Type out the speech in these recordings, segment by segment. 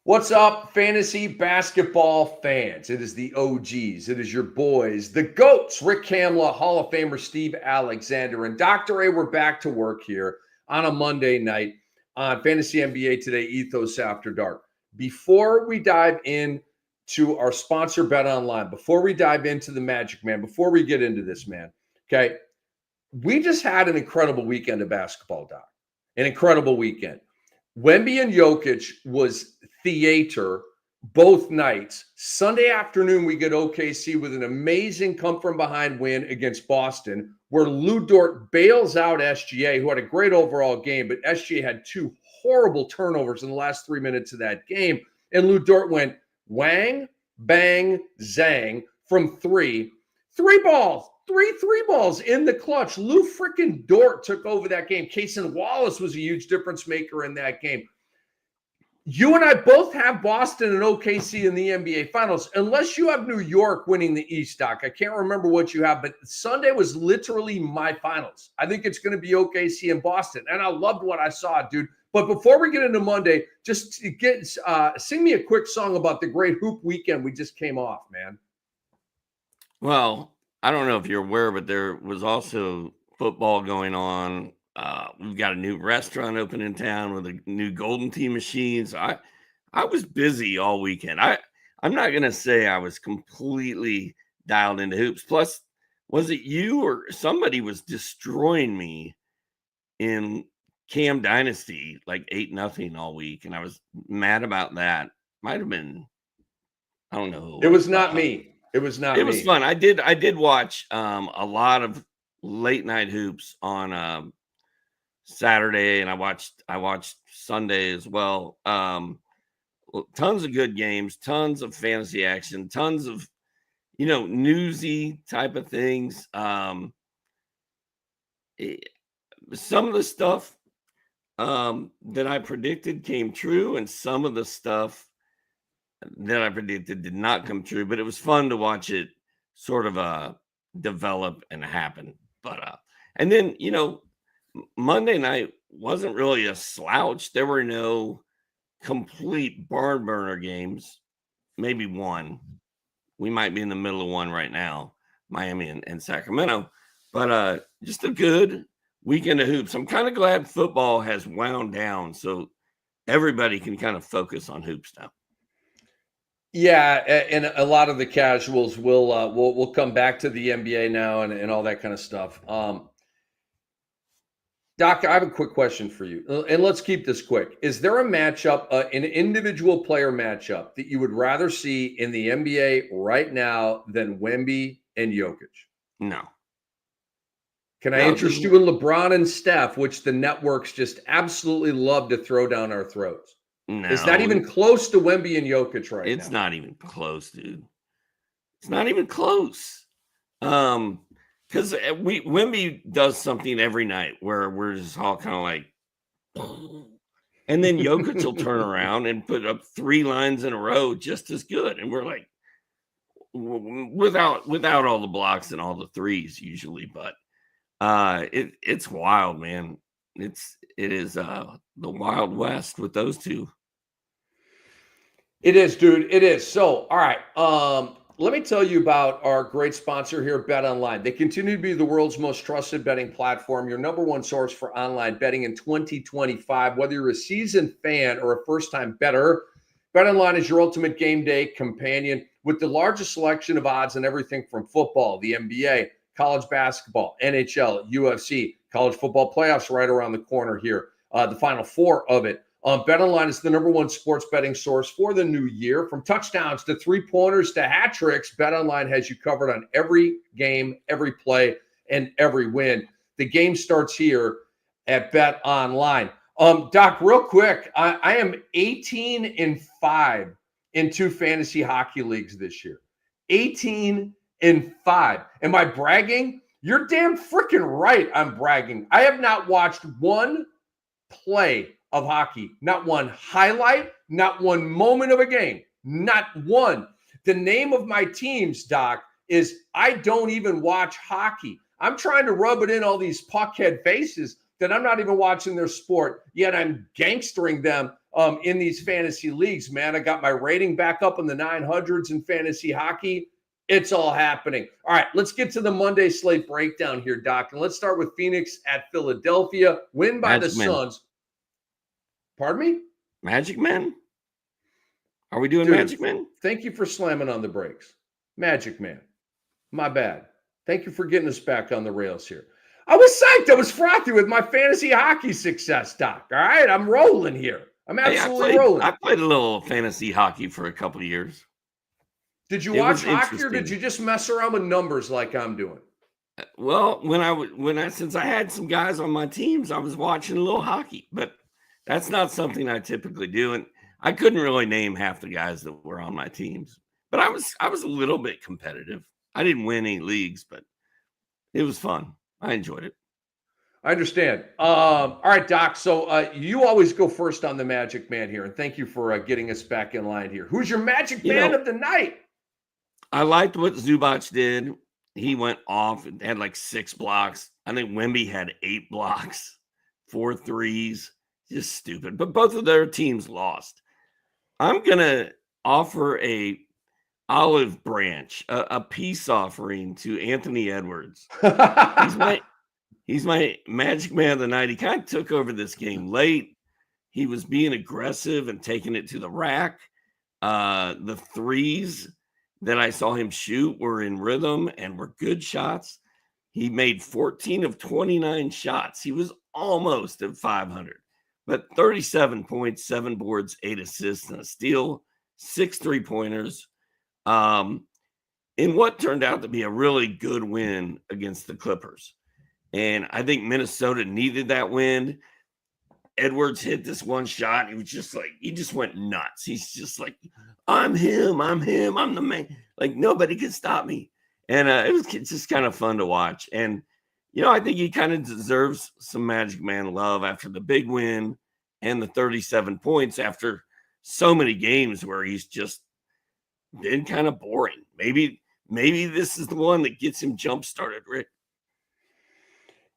What's up, fantasy basketball fans? It is the OGs. It is your boys, the GOATs, Rick Kamla, Hall of Famer Steve Alexander, and Dr. A. We're back to work here on a Monday night on Fantasy NBA Today, Ethos After Dark. Before we dive into our sponsor, Bet Online, before we dive into the Magic Man, before we get into this, man, okay, we just had an incredible weekend of basketball, Doc. An incredible weekend. Wemby and Jokic was theater both nights. Sunday afternoon, we get OKC with an amazing come-from-behind win against Boston, where Lou Dort bails out SGA, who had a great overall game, but SGA had two horrible turnovers in the last 3 minutes of that game. And Lou Dort went whang, bang, zang from three balls. Three balls in the clutch. Lou freaking Dort took over that game. Cason Wallace was a huge difference maker in that game. You and I both have Boston and OKC in the NBA Finals, unless you have New York winning the East, Doc. I can't remember what you have, but Sunday was literally my finals. I think it's going to be OKC and Boston, and I loved what I saw, dude. But before we get into Monday, just sing me a quick song about the great hoop weekend we just came off, man. Well, I don't know if you're aware, but there was also football going on. We've got a new restaurant open in town with a new Golden Tee machines. I was busy all weekend. I'm not going to say I was completely dialed into hoops. Plus, was it you or somebody was destroying me in Cam Dynasty, like 8-0 all week, and I was mad about that. Might have been, I don't know. It was not me. It was not me. It was fun. I did watch a lot of late night hoops on Saturday, and I watched Sunday as well. Tons of good games, tons of fantasy action, tons of newsy type of things. Some of the stuff that I predicted came true, and some of the stuff that I predicted did not come true, but it was fun to watch it sort of develop and happen. But and then Monday night wasn't really a slouch. There were no complete barn burner games. Maybe one. We might be in the middle of one right now, Miami and Sacramento. But just a good weekend of hoops. I'm kind of glad football has wound down so everybody can kind of focus on hoops now. Yeah, and a lot of the casuals will come back to the NBA now and all that kind of stuff. Doc, I have a quick question for you, and let's keep this quick. Is there a matchup, an individual player matchup that you would rather see in the NBA right now than Wemby and Jokic? No. Can I interest you in LeBron and Steph, which the networks just absolutely love to throw down our throats? No. It's not even close to Wemby and Jokic right now. It's not even close, dude. It's not even close. Because Wemby does something every night where we're just all kind of like, and then Jokic will turn around and put up 3 lines in a row just as good, and we're like, without all the blocks and all the threes usually, but it's wild, man. It is the Wild West with those two. It is, dude. It is. So, all right. Let me tell you about our great sponsor here, Bet Online. They continue to be the world's most trusted betting platform, your number one source for online betting in 2025. Whether you're a seasoned fan or a first-time bettor, Bet Online is your ultimate game day companion with the largest selection of odds on everything from football, the NBA, college basketball, NHL, UFC, college football playoffs right around the corner here, the Final Four of it. BetOnline is the number one sports betting source for the new year. From touchdowns to three-pointers to hat tricks, BetOnline has you covered on every game, every play, and every win. The game starts here at BetOnline. Doc, real quick, I am 18-5 in 2 fantasy hockey leagues this year. 18-5. Am I bragging? You're damn freaking right I'm bragging. I have not watched one play of hockey, not one highlight, not one moment of a game, not one. The name of my teams, Doc, is I don't even watch hockey. I'm trying to rub it in all these puckhead faces that I'm not even watching their sport, yet I'm gangstering them in these fantasy leagues, man. I got my rating back up in the 900s in fantasy hockey. It's all happening. All right, let's get to the Monday slate breakdown here, Doc. And let's start with Phoenix at Philadelphia. Win by the Suns. Pardon me? Magic Man? Are we doing Magic Man? Thank you for slamming on the brakes. Magic Man. My bad. Thank you for getting us back on the rails here. I was psyched. I was frothy with my fantasy hockey success, Doc. All right, I'm rolling here. I'm absolutely rolling. I played a little fantasy hockey for a couple of years. Did you watch hockey or did you just mess around with numbers like I'm doing? Well, since I had some guys on my teams, I was watching a little hockey, but that's not something I typically do. And I couldn't really name half the guys that were on my teams, but I was a little bit competitive. I didn't win any leagues, but it was fun. I enjoyed it. I understand. All right, Doc. So you always go first on the Magic Man here, and thank you for getting us back in line here. Who's your Magic Man of the night? I liked what Zubac did. He went off and had like 6 blocks. I think Wemby had 8 blocks, 4 threes. Just stupid. But both of their teams lost. I'm going to offer a olive branch, a peace offering to Anthony Edwards. He's my Magic Man of the night. He kind of took over this game late. He was being aggressive and taking it to the rack. The threes that I saw him shoot were in rhythm and were good shots. He made 14 of 29 shots. He was almost at 500, but 37 points, 7 boards, 8 assists, and a steal, 6 3-pointers. In what turned out to be a really good win against the Clippers. And I think Minnesota needed that win. Edwards hit this one shot. He just went nuts. He's just like, I'm him, I'm the man. Like, nobody can stop me. And it was just kind of fun to watch. And, I think he kind of deserves some Magic Man love after the big win and the 37 points after so many games where he's just been kind of boring. Maybe this is the one that gets him jump-started, Rick.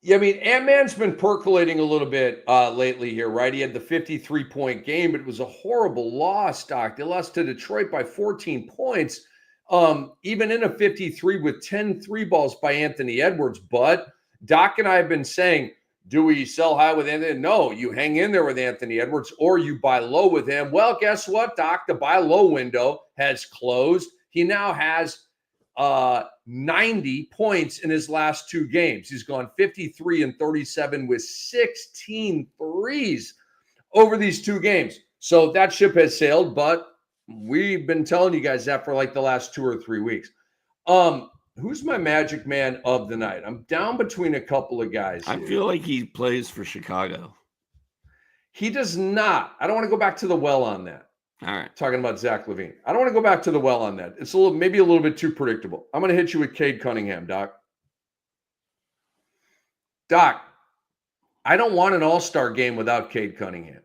Yeah, I mean, Ant-Man's been percolating a little bit lately here, right? He had the 53-point game, but it was a horrible loss, Doc. They lost to Detroit by 14 points, even in a 53 with 10 3-balls by Anthony Edwards. But Doc and I have been saying, do we sell high with Anthony? No, you hang in there with Anthony Edwards or you buy low with him. Well, guess what, Doc? The buy low window has closed. He now has 90 points in his last 2 games. He's gone 53 and 37 with 16 threes over these 2 games. So that ship has sailed, but we've been telling you guys that for like the last 2 or 3 weeks. Who's my Magic Man of the night? I'm down between a couple of guys here. I feel like he plays for Chicago. He does not. I don't want to go back to the well on that. All right. Talking about Zach LaVine. I don't want to go back to the well on that. It's maybe a little bit too predictable. I'm going to hit you with Cade Cunningham, Doc. Doc, I don't want an all-star game without Cade Cunningham.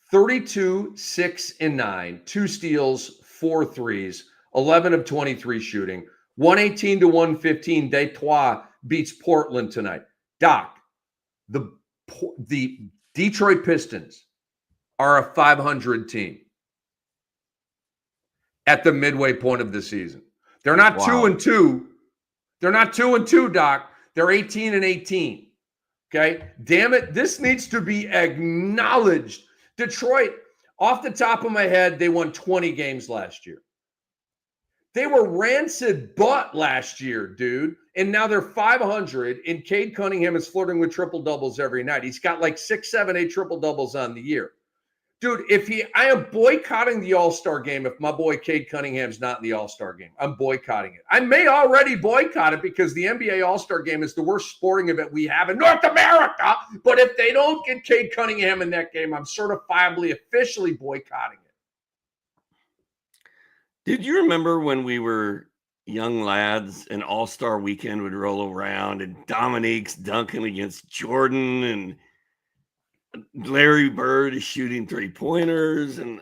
32, 6, and 9, 2 steals, 4 threes, 11 of 23 shooting, 118 to 115. Detroit beats Portland tonight. Doc, the Detroit Pistons are a 500 team at the midway point of the season. They're not 2-2. They're not 2-2, Doc. They're 18 and 18. Okay? Damn it. This needs to be acknowledged. Detroit, off the top of my head, they won 20 games last year. They were rancid butt last year, dude. And now they're 500, and Cade Cunningham is flirting with triple-doubles every night. He's got like 6, 7, 8 triple-doubles on the year. Dude, I am boycotting the All-Star game if my boy Cade Cunningham's not in the All-Star game. I'm boycotting it. I may already boycott it because the NBA All-Star game is the worst sporting event we have in North America. But if they don't get Cade Cunningham in that game, I'm certifiably, officially boycotting it. Did you remember when we were young lads and All-Star weekend would roll around and Dominique's dunking against Jordan and Larry Bird is shooting 3-pointers, and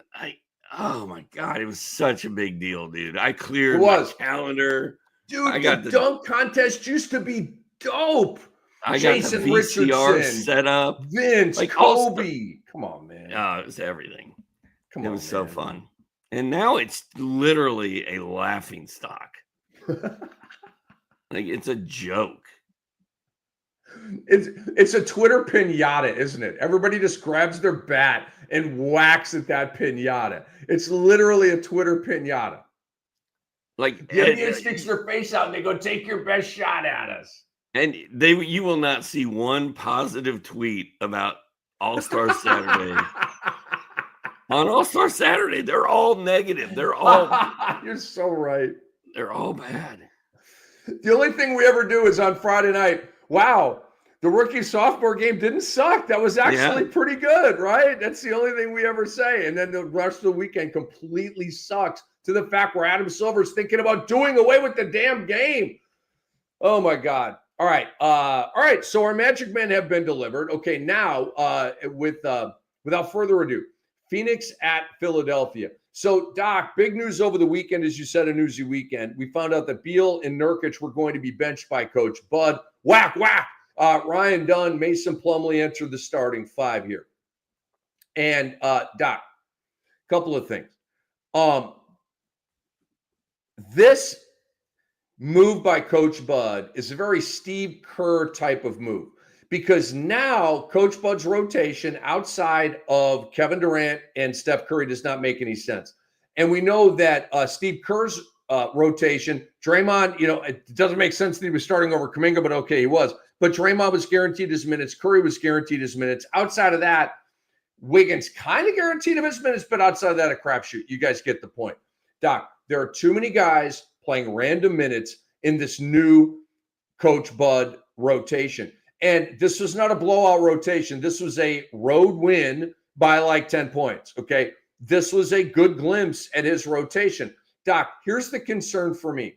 oh my God, it was such a big deal, dude. I cleared my calendar. Dude, the dunk contest used to be dope. I got the VCR set up. Vince, like Kobe. Come on, man. man. It was everything. Come It on, was so man. fun. And now it's literally a laughing stock. Like, it's a joke. It's a Twitter pinata, isn't it? Everybody just grabs their bat and whacks at that pinata. It's literally a Twitter pinata. Like, The NBA sticks their face out and they go, "Take your best shot at us." and you will not see one positive tweet about All-Star Saturday. On All-Star Saturday, they're all negative. They're all You're so right. They're all bad. The only thing we ever do is on Friday night. Wow, the rookie sophomore game didn't suck. That was actually pretty good, right? That's the only thing we ever say. And then the rest of the weekend completely sucks, to the fact where Adam Silver's thinking about doing away with the damn game. Oh my God. All right. All right. So our Magic Men have been delivered. Okay. Now, without further ado, Phoenix at Philadelphia. So, Doc, big news over the weekend, as you said, a newsy weekend. We found out that Beal and Nurkic were going to be benched by Coach Bud. Whack, whack. Ryan Dunn, Mason Plumlee entered the starting five here. And, Doc, a couple of things. This move by Coach Bud is a very Steve Kerr type of move, because now Coach Bud's rotation outside of Kevin Durant and Steph Curry does not make any sense. And we know that Steve Kerr's rotation, Draymond, it doesn't make sense that he was starting over Kuminga, but okay, he was. But Draymond was guaranteed his minutes. Curry was guaranteed his minutes. Outside of that, Wiggins kind of guaranteed him his minutes, but outside of that, a crapshoot. You guys get the point. Doc, there are too many guys playing random minutes in this new Coach Bud rotation. And this was not a blowout rotation. This was a road win by like 10 points, okay? This was a good glimpse at his rotation. Doc, here's the concern for me.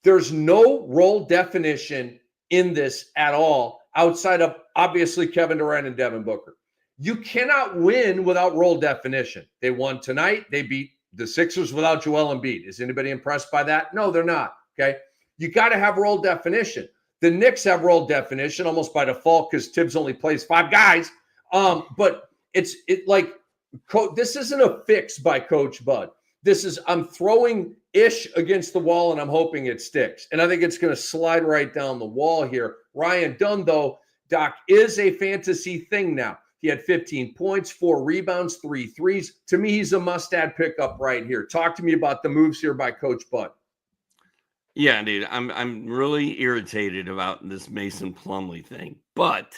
There's no role definition in this at all outside of, obviously, Kevin Durant and Devin Booker. You cannot win without role definition. They won tonight. They beat the Sixers without Joel Embiid. Is anybody impressed by that? No, they're not, okay? You got to have role definition. The Knicks have role definition almost by default because Tibbs only plays five guys. But this isn't a fix by Coach Bud. This is, I'm throwing ish against the wall and I'm hoping it sticks. And I think it's going to slide right down the wall here. Ryan Dunn, though, Doc, is a fantasy thing now. He had 15 points, 4 rebounds, 3 threes. To me, he's a must-add pickup right here. Talk to me about the moves here by Coach Bud. Yeah, dude, I'm really irritated about this Mason Plumlee thing, but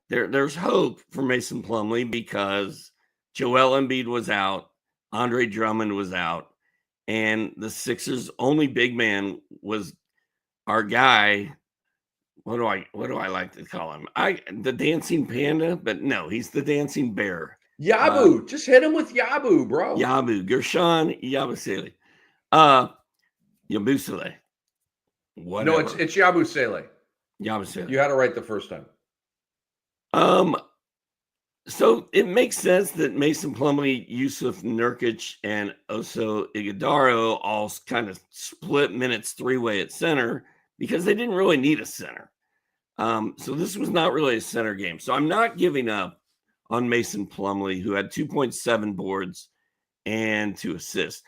there's hope for Mason Plumlee because Joel Embiid was out, Andre Drummond was out, and the Sixers' only big man was our guy. What do I like to call him? The dancing panda, but no, he's the dancing bear. Yabu, just hit him with Yabu, bro. Yabu, Gershon Yabusele. Yabusele. No, it's Yabusele. Yabusele. You had it right the first time. So it makes sense that Mason Plumlee, Yusuf Nurkic, and Oso Ighodaro all kind of split minutes three-way at center because they didn't really need a center. So this was not really a center game. So I'm not giving up on Mason Plumlee, who had 2.7 boards and 2 assists.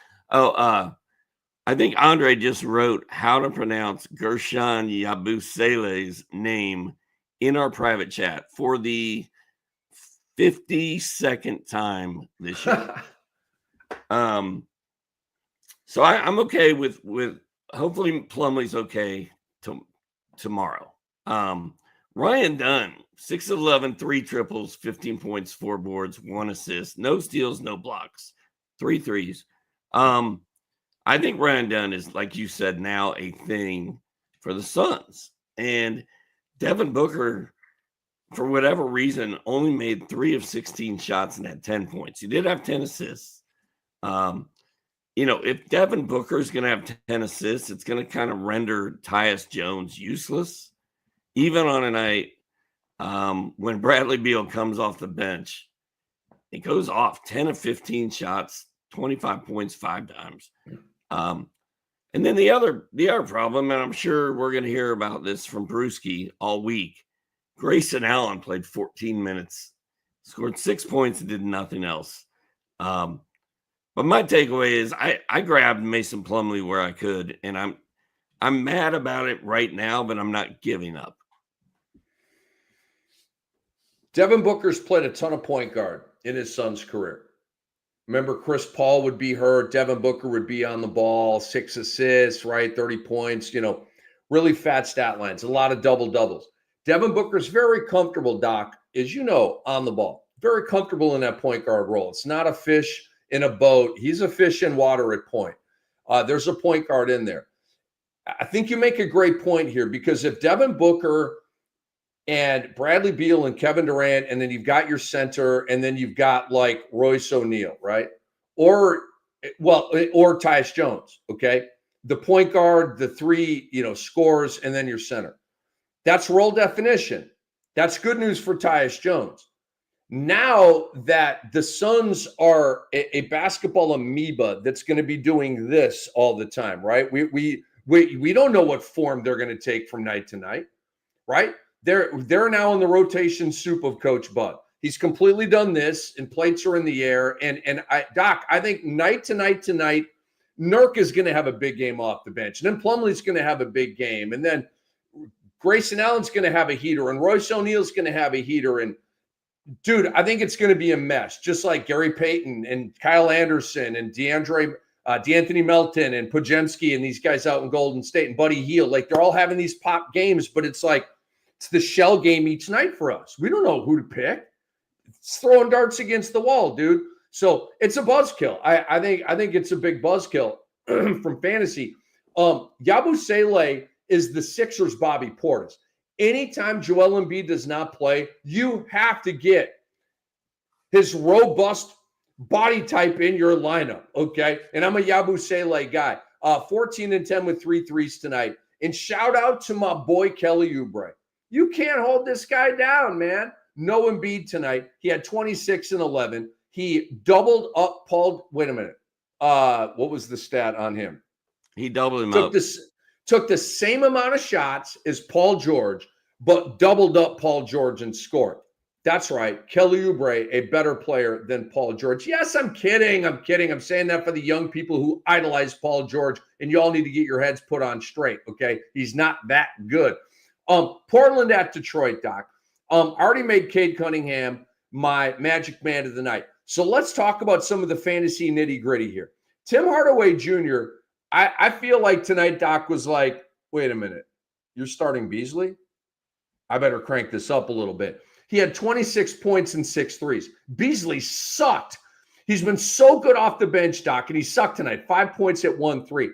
I think Andre just wrote how to pronounce Gershon Yabusele's name in our private chat for the 52nd time this year. So I'm okay with hopefully Plumlee's okay tomorrow. Ryan Dunn, 6 of 11, 3 triples, 15 points, 4 boards, 1 assist, no steals, no blocks, 3 threes. I think Ryan Dunn is, like you said, now a thing for the Suns. And Devin Booker, for whatever reason, only made 3 of 16 shots and had 10 points. He did have 10 assists. If Devin Booker is going to have 10 assists, it's going to kind of render Tyus Jones useless. Even on a night when Bradley Beal comes off the bench, it goes off 10 of 15 shots, 25 points, 5 dimes. And then the other problem, and I'm sure we're going to hear about this from Brewski all week, Grayson Allen played 14 minutes, scored 6 points and did nothing else. But my takeaway is I grabbed Mason Plumlee where I could, and I'm mad about it right now, but I'm not giving up. Devin Booker's played a ton of point guard in his son's career. Remember, Chris Paul would be hurt. Devin Booker would be on the ball, 6 assists, right? 30 points, really fat stat lines, a lot of double-doubles. Devin Booker's very comfortable, Doc, as you know, on the ball. Very comfortable in that point guard role. It's not a fish in a boat. He's a fish in water at point. There's a point guard in there. I think you make a great point here, because if Devin Booker and Bradley Beal and Kevin Durant, and then you've got your center, and then you've got like Royce O'Neal, right? Or Tyus Jones, okay? The point guard, the three, scores, and then your center. That's role definition. That's good news for Tyus Jones. Now that the Suns are a basketball amoeba that's going to be doing this all the time, right? We don't know what form they're going to take from night to night, right? They're now in the rotation soup of Coach Bud. He's completely done this, and plates are in the air. And Doc, I think night to night, Nurk is going to have a big game off the bench. And then Plumlee's going to have a big game. And then Grayson Allen's going to have a heater. And Royce O'Neal's going to have a heater. And, dude, I think it's going to be a mess, just like Gary Payton and Kyle Anderson and D'Anthony Melton and Podziemski and these guys out in Golden State and Buddy Hield. Like, they're all having these pop games, but it's like, it's the shell game each night for us. We don't know who to pick. It's throwing darts against the wall, dude. So it's a buzzkill. I think it's a big buzzkill from fantasy. Yabusele is the Sixers' Bobby Portis. Anytime Joel Embiid does not play, you have to get his robust body type in your lineup, okay? And I'm a Yabusele guy. 14 and 10 with 3 threes tonight. And shout out to my boy Kelly Oubre. You can't hold this guy down, man. No Embiid tonight. He had 26 and 11. He doubled up Paul. Wait a minute. What was the stat on him? He doubled him up. Took the same amount of shots as Paul George, but doubled up Paul George and scored. That's right. Kelly Oubre, a better player than Paul George. Yes, I'm kidding. I'm saying that for the young people who idolize Paul George, and you all need to get your heads put on straight, okay? He's not that good. Portland at Detroit, Doc. Already made Cade Cunningham my Magic Man of the night. So let's talk about some of the fantasy nitty-gritty here. Tim Hardaway Jr., I feel like tonight Doc was like, wait a minute, you're starting Beasley? I better crank this up a little bit. He had 26 points and 6 threes. Beasley sucked. He's been so good off the bench, Doc, and he sucked tonight. 5 points at 1 3.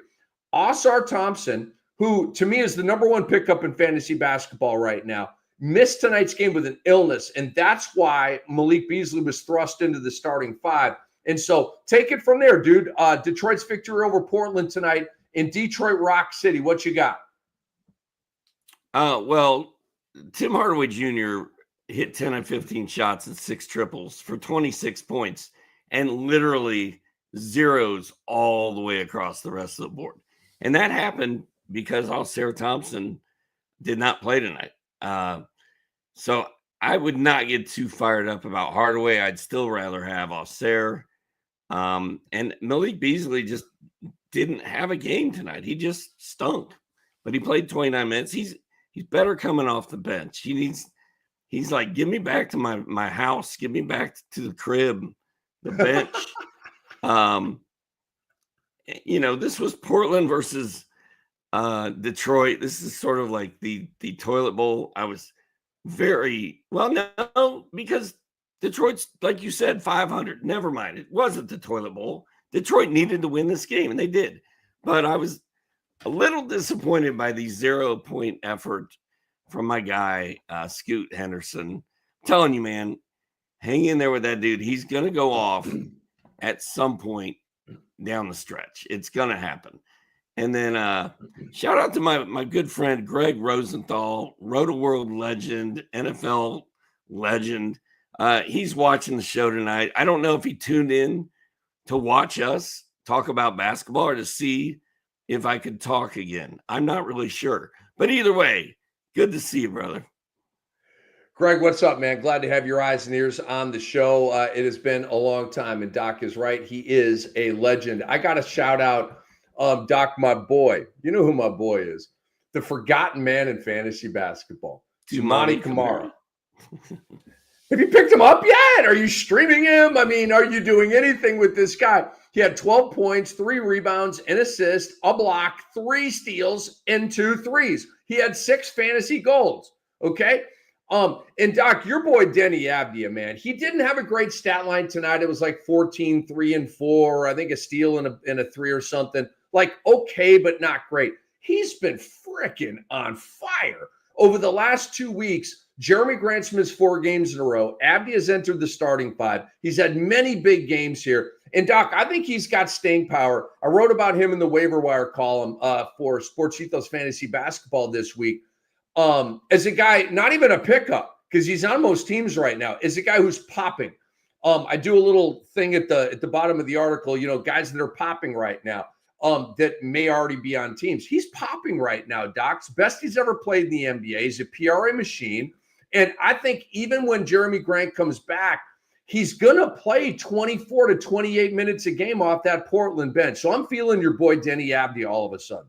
Osar Thompson, who to me is the number one pickup in fantasy basketball right now, missed tonight's game with an illness, and that's why Malik Beasley was thrust into the starting 5. And so take it from there, dude. Detroit's victory over Portland tonight in Detroit Rock City. What you got? Well, Tim Hardaway Jr. hit 10 and 15 shots and 6 triples for 26 points and literally zeros all the way across the rest of the board. And that happened because Osar Thompson did not play tonight. So I would not get too fired up about Hardaway. I'd still rather have Osar. And Malik Beasley just didn't have a game tonight. He just stunk. But he played 29 minutes. He's better coming off the bench. He's like, give me back to my house. Give me back to the crib, the bench. This was Portland versus Detroit. This is sort of like the toilet bowl. I was no, because Detroit's, like you said, 500. Never mind. It wasn't the toilet bowl. Detroit needed to win this game, and they did. But I was a little disappointed by the 0-point effort from my guy, Scoot Henderson. I'm telling you, man, hang in there with that dude. He's going to go off at some point down the stretch. It's going to happen. And then shout out to my good friend, Greg Rosenthal, Roto-World legend, NFL legend. He's watching the show tonight. I don't know if he tuned in to watch us talk about basketball or to see if I could talk again. I'm not really sure. But either way, good to see you, brother. Greg, what's up, man? Glad to have your eyes and ears on the show. It has been a long time, and Doc is right. He is a legend. I got to shout out Doc, my boy. You know who my boy is. The forgotten man in fantasy basketball. Tumani Kamara. Have you picked him up yet? Are you streaming him? I mean, are you doing anything with this guy? He had 12 points, 3 rebounds, an assist, a block, 3 steals, and 2 threes. He had 6 fantasy goals. Okay. And Doc, your boy Denny Abdia, man, he didn't have a great stat line tonight. It was like 14, 3, and 4. I think a steal and a 3 or something. Like, okay, but not great. He's been freaking on fire over the last 2 weeks. Jeremy Grant's missed 4 games in a row. Abdi has entered the starting 5. He's had many big games here. And Doc, I think he's got staying power. I wrote about him in the waiver wire column for Sportsito's Fantasy Basketball this week. As a guy, not even a pickup, because he's on most teams right now, is a guy who's popping. I do a little thing at the bottom of the article, guys that are popping right now that may already be on teams. He's popping right now, Doc. It's best he's ever played in the NBA. He's a PRA machine. And I think even when Jeremy Grant comes back, he's going to play 24 to 28 minutes a game off that Portland bench. So I'm feeling your boy Denny Abdi all of a sudden.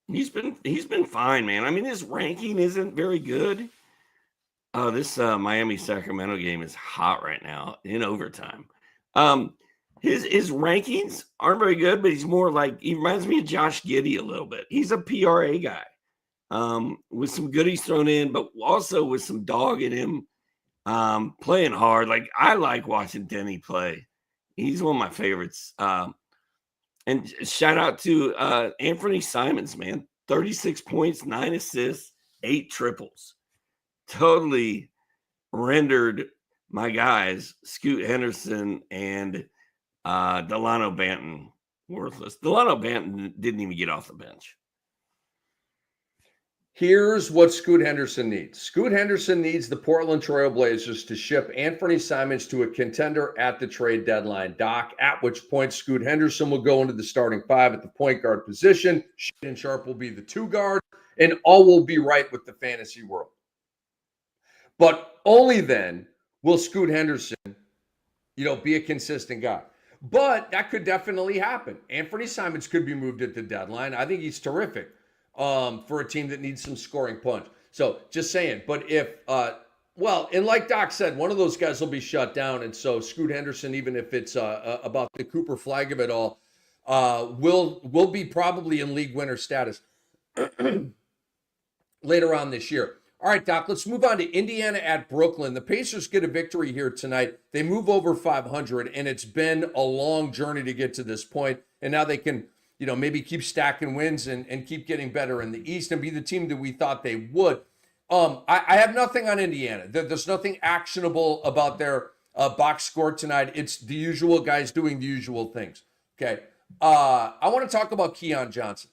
He's been fine, man. I mean, his ranking isn't very good. This Miami-Sacramento game is hot right now in overtime. His rankings aren't very good, but he's more like, he reminds me of Josh Giddey a little bit. He's a PRA guy with some goodies thrown in, but also with some dog in him, playing hard. Like, I like watching Denny play. He's one of my favorites. And shout out to Anthony Simons, man. 36 points, 9 assists, 8 triples. Totally rendered my guys, Scoot Henderson and Delano Banton, worthless. Delano Banton didn't even get off the bench. Here's what Scoot Henderson needs. Scoot Henderson needs the Portland Trail Blazers to ship Anthony Simons to a contender at the trade deadline, Doc, at which point Scoot Henderson will go into the starting 5 at the point guard position. Shaedon Sharpe will be the 2 guard, and all will be right with the fantasy world. But only then will Scoot Henderson, be a consistent guy. But that could definitely happen. Anthony Simons could be moved at the deadline. I think he's terrific. For a team that needs some scoring punch. So just saying, but if, and like Doc said, one of those guys will be shut down. And so Scoot Henderson, even if it's about the Cooper flag of it all, will be probably in league winner status later on this year. All right, Doc, let's move on to Indiana at Brooklyn. The Pacers get a victory here tonight. They move over 500, and it's been a long journey to get to this point. And now they can maybe keep stacking wins and keep getting better in the East and be the team that we thought they would. I have nothing on Indiana. There's nothing actionable about their box score tonight. It's the usual guys doing the usual things. Okay. I want to talk about Keon Johnson.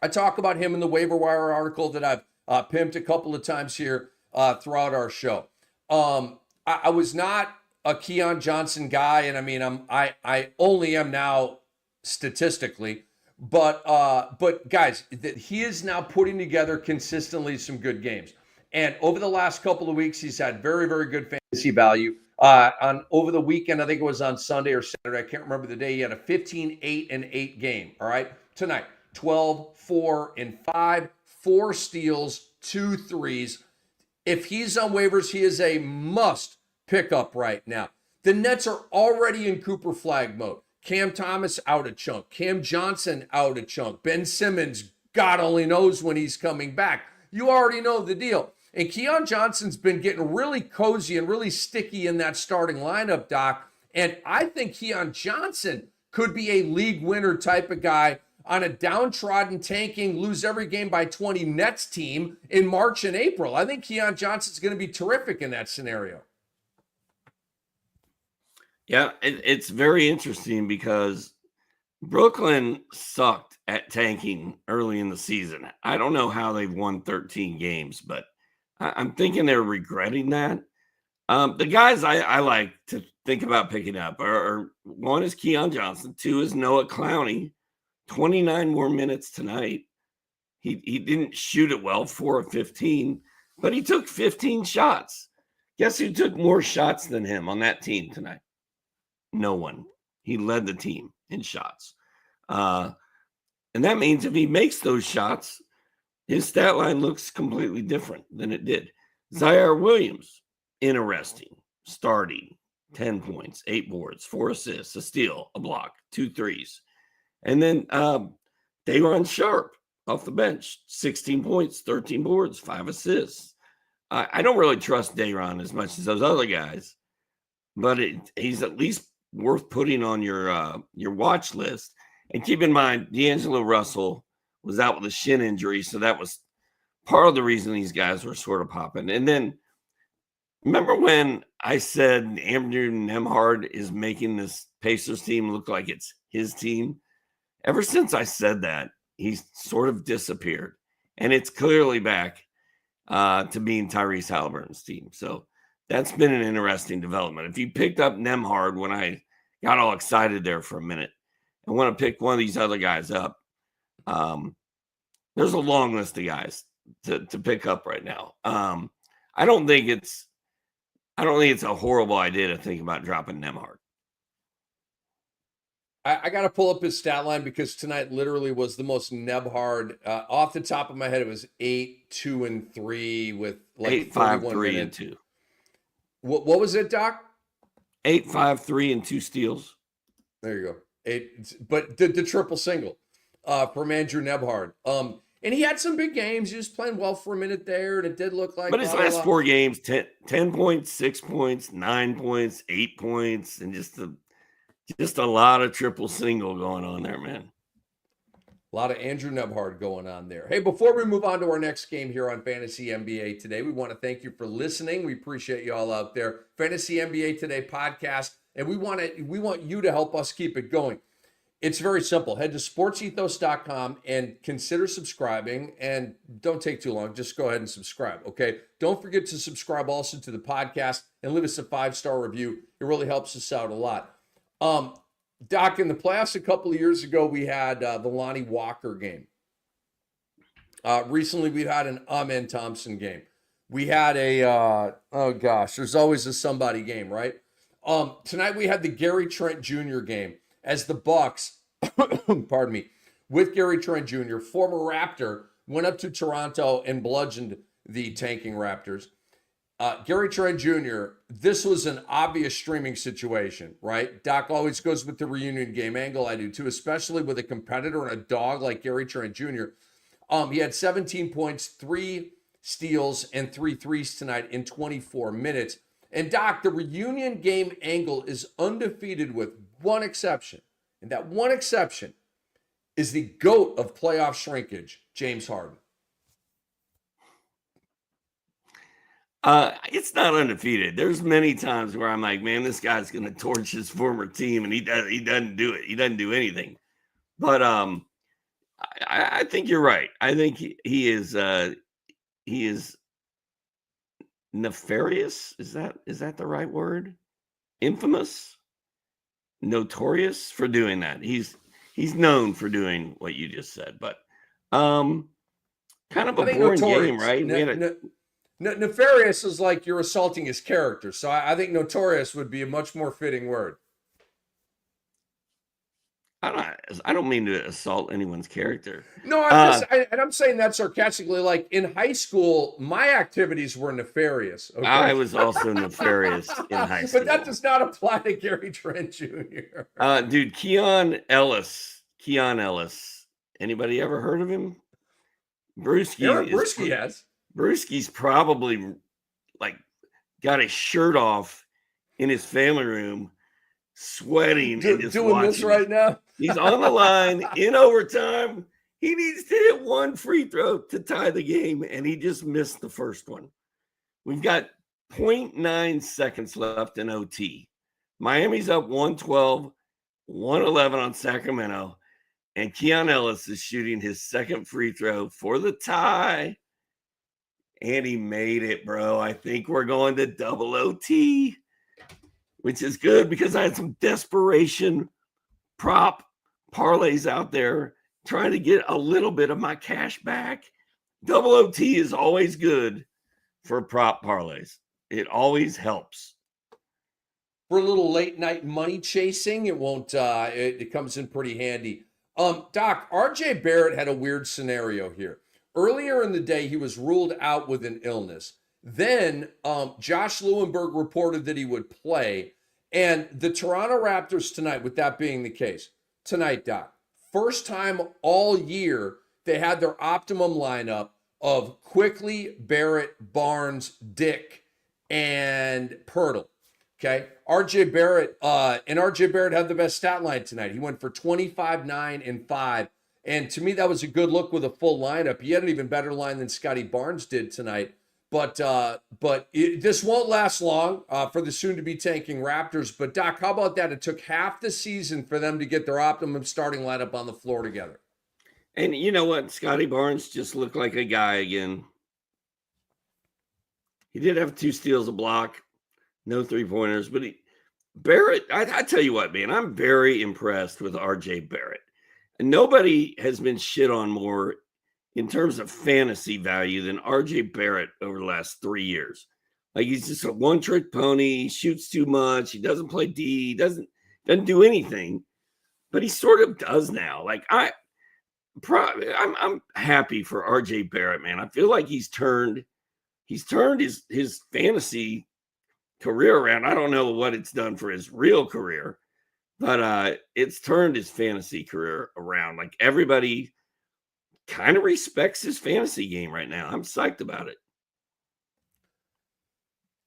I talk about him in the waiver wire article that I've pimped a couple of times here throughout our show. I was not a Keon Johnson guy, and I mean, I only am now statistically, but guys, he is now putting together consistently some good games. And over the last couple of weeks, he's had very, very good fantasy value. Over the weekend, I think it was on Sunday or Saturday, I can't remember the day, he had a 15, 8, and 8 game. All right. Tonight, 12, 4, and 5, 4 steals, 2 threes. If he's on waivers, he is a must pick up right now. The Nets are already in Cooper flag mode. Cam Thomas out a chunk. Cam Johnson out a chunk. Ben Simmons, God only knows when he's coming back. You already know the deal. And Keon Johnson's been getting really cozy and really sticky in that starting lineup, Doc. And I think Keon Johnson could be a league winner type of guy on a downtrodden, tanking, lose every game by 20 Nets team in March and April. I think Keon Johnson's going to be terrific in that scenario. Yeah, it's very interesting because Brooklyn sucked at tanking early in the season. I don't know how they've won 13 games, but I'm thinking they're regretting that. The guys I like to think about picking up are one is Keon Johnson, 2 is Noah Clowney, 29 more minutes tonight. He didn't shoot it well, 4 of 15, but he took 15 shots. Guess who took more shots than him on that team tonight? No one. He led the team in shots. And that means if he makes those shots, his stat line looks completely different than it did. Zaire Williams, interesting, starting 10 points, 8 boards, 4 assists, a steal, a block, 2 threes. And then Day'Ron Sharpe off the bench, 16 points, 13 boards, 5 assists. I don't really trust Day'Ron as much as those other guys, but he's at least worth putting on your watch list. And keep in mind, D'Angelo Russell was out with a shin injury, so that was part of the reason these guys were sort of popping. And then remember when I said Andrew Nembhard is making this Pacers team look like it's his team? Ever since I said that, he's sort of disappeared. And it's clearly back to being Tyrese Halliburton's team. So that's been an interesting development. If you picked up Nembhard when I got all excited there for a minute and want to pick one of these other guys up, there's a long list of guys to pick up right now. I don't think it's a horrible idea to think about dropping Nembhard. I got to pull up his stat line because tonight literally was the most Nembhard. Off the top of my head, it was 8, 2, and 3 with like 8, 5, 3, and 2. What was it, Doc? 8, 5, 3, and 2 steals. There you go. 8, but the triple single from Andrew Nembhard. And he had some big games. He was playing well for a minute there, and it did look like. But his last 4 games, 10 points, 6 points, 9 points, 8 points, and just a lot of triple single going on there, man. A lot of Andrew Nembhard going on there. Hey, before we move on to our next game here on Fantasy NBA Today, we want to thank you for listening. We appreciate you all out there. Fantasy NBA Today podcast, and we want you to help us keep it going. It's very simple. Head to sportsethos.com and consider subscribing, and don't take too long. Just go ahead and subscribe, okay? Don't forget to subscribe also to the podcast and leave us a 5-star review. It really helps us out a lot. Doc, in the playoffs a couple of years ago, we had the Lonnie Walker game. Recently, we've had an Amen Thompson game. We had there's always a somebody game, right? Tonight, we had the Gary Trent Jr. game as the Bucks, pardon me, with Gary Trent Jr., former Raptor, went up to Toronto and bludgeoned the tanking Raptors. Gary Trent Jr., this was an obvious streaming situation, right? Doc always goes with the reunion game angle. I do too, especially with a competitor and a dog like Gary Trent Jr. He had 17 points, 3 steals, and 3 threes tonight in 24 minutes. And Doc, the reunion game angle is undefeated with one exception. And that one exception is the GOAT of playoff shrinkage, James Harden. It's not undefeated. There's many times where I'm like, man, this guy's going to torch his former team, and he doesn't do it. He doesn't do anything. But I think you're right. I think he is nefarious. Is that the right word? Infamous, notorious for doing that. He's known for doing what you just said. But kind of a boring game, right? Nefarious is like you're assaulting his character. So I think notorious would be a much more fitting word. I don't mean to assault anyone's character. No, I'm saying that sarcastically. Like in high school, my activities were nefarious. Okay? I was also nefarious in high school. But that does not apply to Gary Trent Jr. Dude, Keon Ellis. Anybody ever heard of him? Brewski has. Brewski's probably like got his shirt off in his family room, sweating and just doing watching. This right now. He's on the line in overtime. He needs to hit one free throw to tie the game, and he just missed the first one. We've got 0.9 seconds left in OT. Miami's up 112, 111 on Sacramento, and Keon Ellis is shooting his second free throw for the tie. And he made it, bro. I think we're going to double OT, which is good because I had some desperation prop parlays out there trying to get a little bit of my cash back. Double OT is always good for prop parlays. It always helps. For a little late night money chasing, it won't. It comes in pretty handy. Doc, RJ Barrett had a weird scenario here. Earlier in the day, he was ruled out with an illness. Then Josh Lewenberg reported that he would play. And the Toronto Raptors tonight, with that being the case, tonight, Doc, first time all year they had their optimum lineup of Quickly, Barrett, Barnes, Dick, and Pirtle. Okay. RJ Barrett had the best stat line tonight. He went for 25, 9, and 5. And to me, that was a good look with a full lineup. He had an even better line than Scotty Barnes did tonight. But this won't last long for the soon-to-be tanking Raptors. But, Doc, how about that? It took half the season for them to get their optimum starting lineup on the floor together. And you know what? Scotty Barnes just looked like a guy again. He did have 2 steals, a block, no 3-pointers. But Barrett, I tell you what, man, I'm very impressed with RJ Barrett. And nobody has been shit on more in terms of fantasy value than RJ Barrett over the last 3 years. Like, he's just a one-trick pony. He shoots too much. He doesn't play D. He doesn't do anything. But he sort of does now. Like, I'm happy for RJ Barrett, man. I feel like he's turned his fantasy career around. I don't know what it's done for his real career, but it's turned his fantasy career around. Like, everybody kind of respects his fantasy game right now. I'm psyched about it.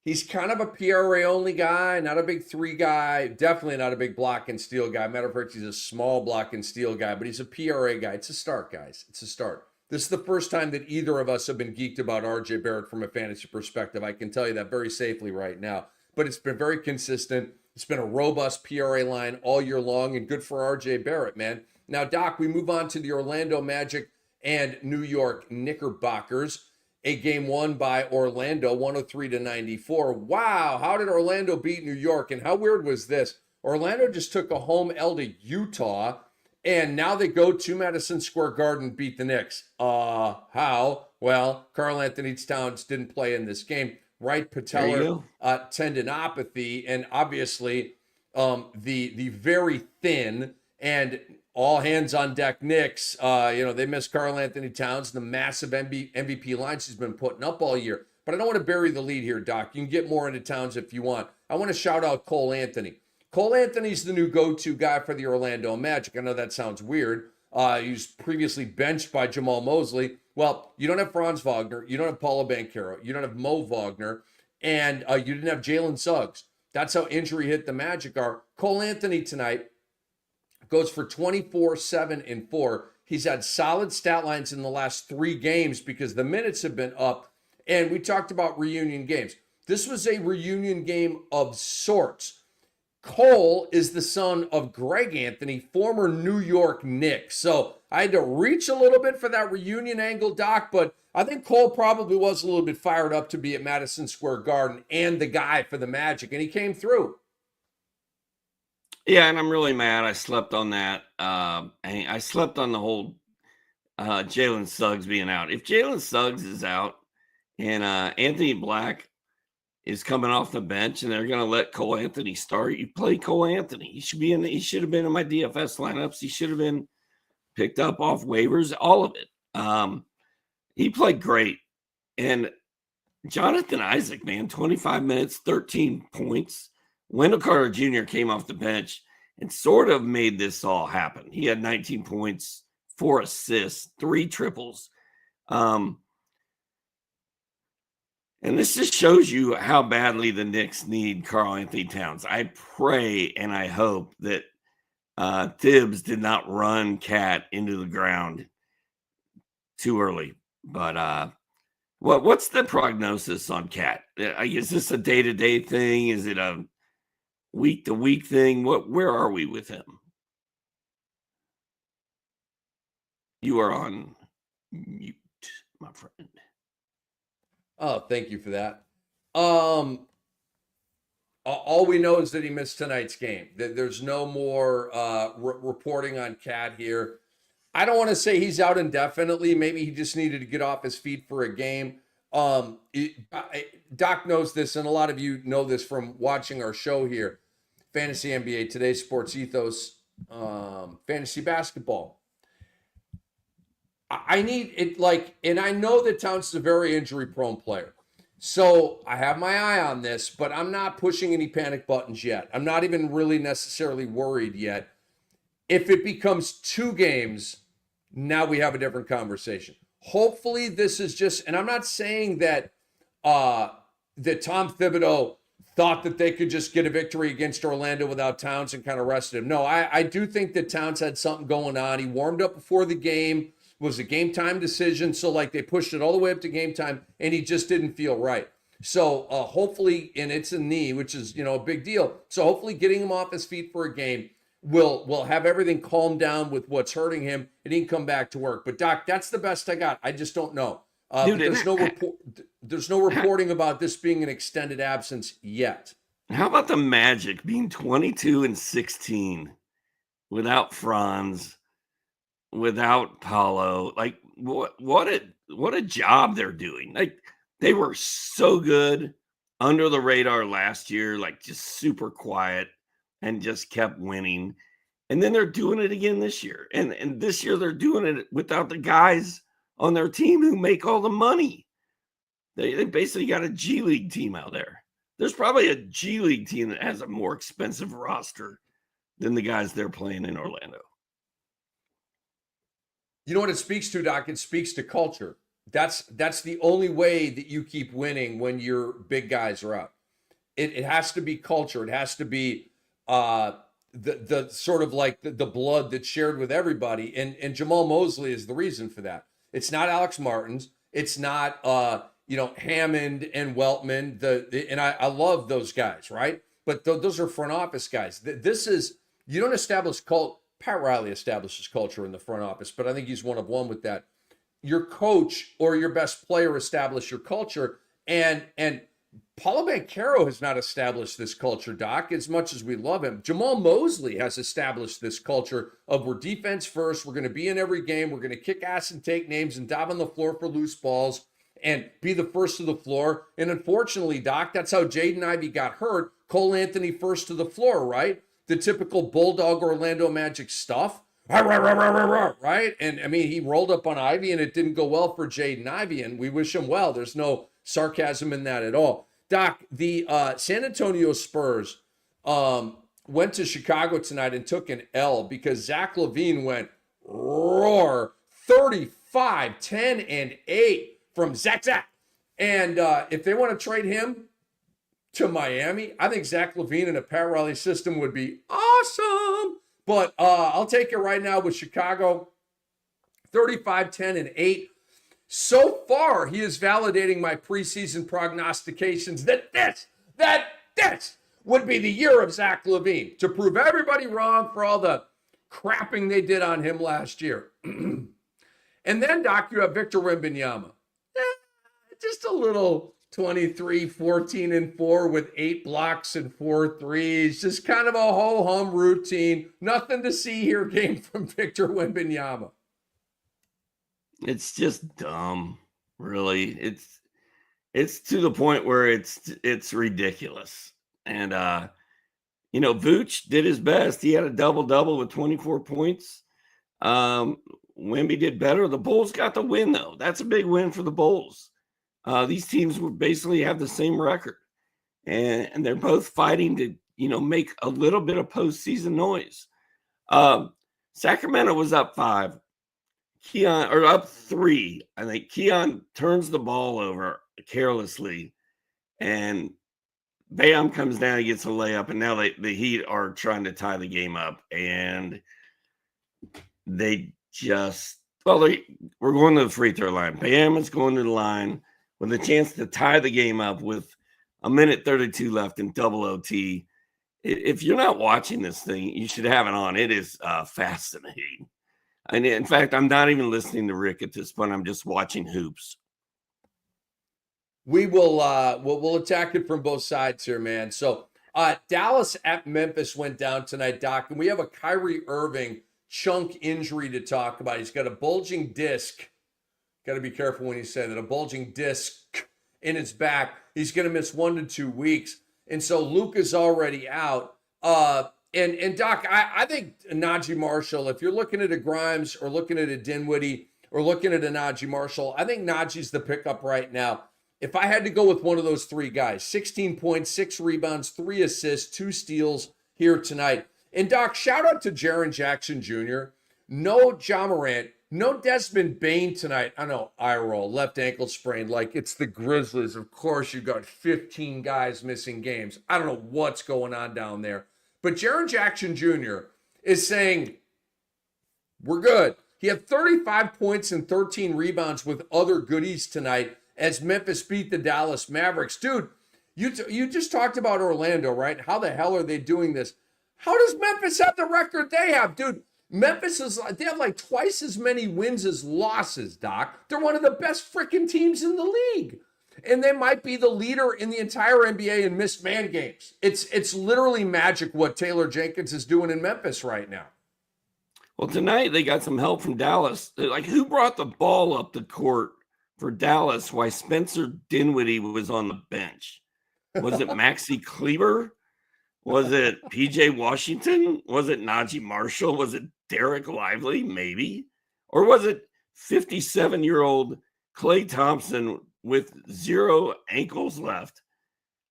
He's kind of a PRA only guy, not a big 3 guy, definitely not a big block and steal guy. Matter of fact, he's a small block and steal guy, but he's a PRA guy. It's a start, guys. It's a start. This is the first time that either of us have been geeked about RJ Barrett from a fantasy perspective. I can tell you that very safely right now. But it's been very consistent. It's been a robust PRA line all year long, and good for RJ Barrett, man. Now, Doc, we move on to the Orlando Magic and New York Knickerbockers. A game won by Orlando, 103-94. Wow, how did Orlando beat New York? And how weird was this? Orlando just took a home L to Utah, and now they go to Madison Square Garden, beat the Knicks. How? Well, Karl Anthony Towns didn't play in this game. Right patellar tendinopathy, and obviously the very thin and all hands on deck Knicks. They miss Karl Anthony Towns, the massive MVP lines he's been putting up all year. But I don't want to bury the lead here, Doc. You can get more into Towns if you want. I want to shout out Cole Anthony. Cole Anthony's the new go-to guy for the Orlando Magic. I know that sounds weird. He was previously benched by Jamal Mosley. Well, you don't have Franz Wagner. You don't have Paulo Banchero. You don't have Mo Wagner. And you didn't have Jalen Suggs. That's how injury hit the Magic are. Cole Anthony tonight goes for 24, 7, and 4. He's had solid stat lines in the last 3 games because the minutes have been up. And we talked about reunion games. This was a reunion game of sorts. Cole is the son of Greg Anthony, former New York Knicks. So I had to reach a little bit for that reunion angle, Doc, but I think Cole probably was a little bit fired up to be at Madison Square Garden and the guy for the Magic, and he came through. Yeah, and I'm really mad. I slept on that. I slept on the whole Jalen Suggs being out. If Jalen Suggs is out and Anthony Black is coming off the bench and they're going to let Cole Anthony start, you play Cole Anthony. He should have been in my DFS lineups. He should have been picked up off waivers, all of it. He played great. And Jonathan Isaac, man, 25 minutes, 13 points. Wendell Carter Jr. came off the bench and sort of made this all happen. He had 19 points, 4 assists, 3 triples. And this just shows you how badly the Knicks need Karl Anthony Towns. I pray and I hope that Thibs did not run Cat into the ground too early. But what's the prognosis on Cat? Is this a day-to-day thing? Is it a week-to-week thing? Where are we with him? You are on mute, my friend. Oh, thank you for that. All we know is that he missed tonight's game. There's no more reporting on Cat here. I don't want to say he's out indefinitely. Maybe he just needed to get off his feet for a game. Doc knows this, and a lot of you know this from watching our show here, Fantasy NBA, Today's Sports Ethos, Fantasy Basketball. I need it, and I know that Towns is a very injury-prone player. So I have my eye on this, but I'm not pushing any panic buttons yet. I'm not even really necessarily worried yet. If it becomes 2 games, now we have a different conversation. Hopefully this is just, and I'm not saying that that Tom Thibodeau thought that they could just get a victory against Orlando without Towns and kind of rested him. No, I do think that Towns had something going on. He warmed up before the game. It was a game time decision. So they pushed it all the way up to game time and he just didn't feel right. So hopefully, and it's a knee, which is, a big deal. So hopefully getting him off his feet for a game will have everything calmed down with what's hurting him and he can come back to work. But Doc, that's the best I got. I just don't know. Dude, there's no reporting about this being an extended absence yet. How about the Magic being 22-16 without Franz, without Paulo? What a job they're doing. They were so good under the radar last year, just super quiet and just kept winning. And then they're doing it again this year. And this year they're doing it without the guys on their team who make all the money. They basically got a G League team out there. There's probably a G League team that has a more expensive roster than the guys they're playing in Orlando. You know what it speaks to, Doc? It speaks to culture. That's the only way that you keep winning when your big guys are out. It has to be culture. It has to be the sort of the blood that's shared with everybody. And Jamal Mosley is the reason for that. It's not Alex Martins. It's not Hammond and Weltman. And I love those guys, right? But those are front office guys. This is, you don't establish cult. Pat Riley establishes culture in the front office, but I think he's one of one with that. Your coach or your best player establish your culture, and Paulo Banchero has not established this culture, Doc, as much as we love him. Jamal Mosley has established this culture of we're defense first, we're going to be in every game, we're going to kick ass and take names and dive on the floor for loose balls and be the first to the floor. And unfortunately, Doc, that's how Jaden Ivey got hurt. Cole Anthony first to the floor, right? The typical Bulldog Orlando Magic stuff, right? And I mean, he rolled up on Ivy and it didn't go well for Jaden Ivey, and we wish him well. There's no sarcasm in that at all. Doc, the San Antonio Spurs went to Chicago tonight and took an L because Zach LaVine went roar 35, 10, and 8 from Zach. And if they want to trade him to Miami, I think Zach LaVine in a Pat Riley system would be awesome. But I'll take it right now with Chicago, 35, 10, and 8. So far, he is validating my preseason prognostications that this would be the year of Zach LaVine to prove everybody wrong for all the crapping they did on him last year. And then, Doc, you have Victor Wembanyama. Just a little 23, 14, and 4 with 8 blocks and 4 threes. Just kind of a ho-hum routine. Nothing to see here came from Victor Wembanyama. It's just dumb, really. It's to the point where it's ridiculous. And Vooch did his best. He had a double-double with 24 points. Wemby did better. The Bulls got the win, though. That's a big win for the Bulls. These teams would basically have the same record. And they're both fighting to, make a little bit of postseason noise. Sacramento was up 5. Up 3. I think Keon turns the ball over carelessly, and Bam comes down, he gets a layup, and now the Heat are trying to tie the game up, and they just we're going to the free throw line. Bam is going to the line with a chance to tie the game up with a minute 32 left in double OT. If you're not watching this thing, you should have it on. It is fascinating. And in fact, I'm not even listening to Rick at this point. I'm just watching hoops. We will we'll attack it from both sides here, man. So Dallas at Memphis went down tonight, Doc, and we have a Kyrie Irving chunk injury to talk about. He's got a bulging disc Got to be careful when you say that. A bulging disc in his back. He's going to miss 1 to 2 weeks. And so Luke is already out. And Doc, I think Najee Marshall, if you're looking at a Grimes or looking at a Dinwiddie or looking at a Najee Marshall, I think Najee's the pickup right now. If I had to go with one of those three guys, 16 points, 6 rebounds, 3 assists, 2 steals here tonight. And Doc, shout out to Jaren Jackson Jr. No Ja Morant, no Desmond Bane tonight. I know, eye roll, left ankle sprain. Like, it's the Grizzlies. Of course, you got 15 guys missing games. I don't know what's going on down there. But Jaren Jackson Jr. is saying, we're good. He had 35 points and 13 rebounds with other goodies tonight as Memphis beat the Dallas Mavericks. Dude, you just talked about Orlando, right? How the hell are they doing this? How does Memphis have the record they have? Dude, they have like twice as many wins as losses, Doc. They're one of the best freaking teams in the league. And they might be the leader in the entire NBA in missed man games. It's literally magic what Taylor Jenkins is doing in Memphis right now. Well, tonight they got some help from Dallas. Like, who brought the ball up the court for Dallas while Spencer Dinwiddie was on the bench? Was it Maxi Kleber? Was it PJ Washington? Was it Najee Marshall? Was it Derek Lively? Maybe. Or was it 57-year-old Klay Thompson with 0 ankles left?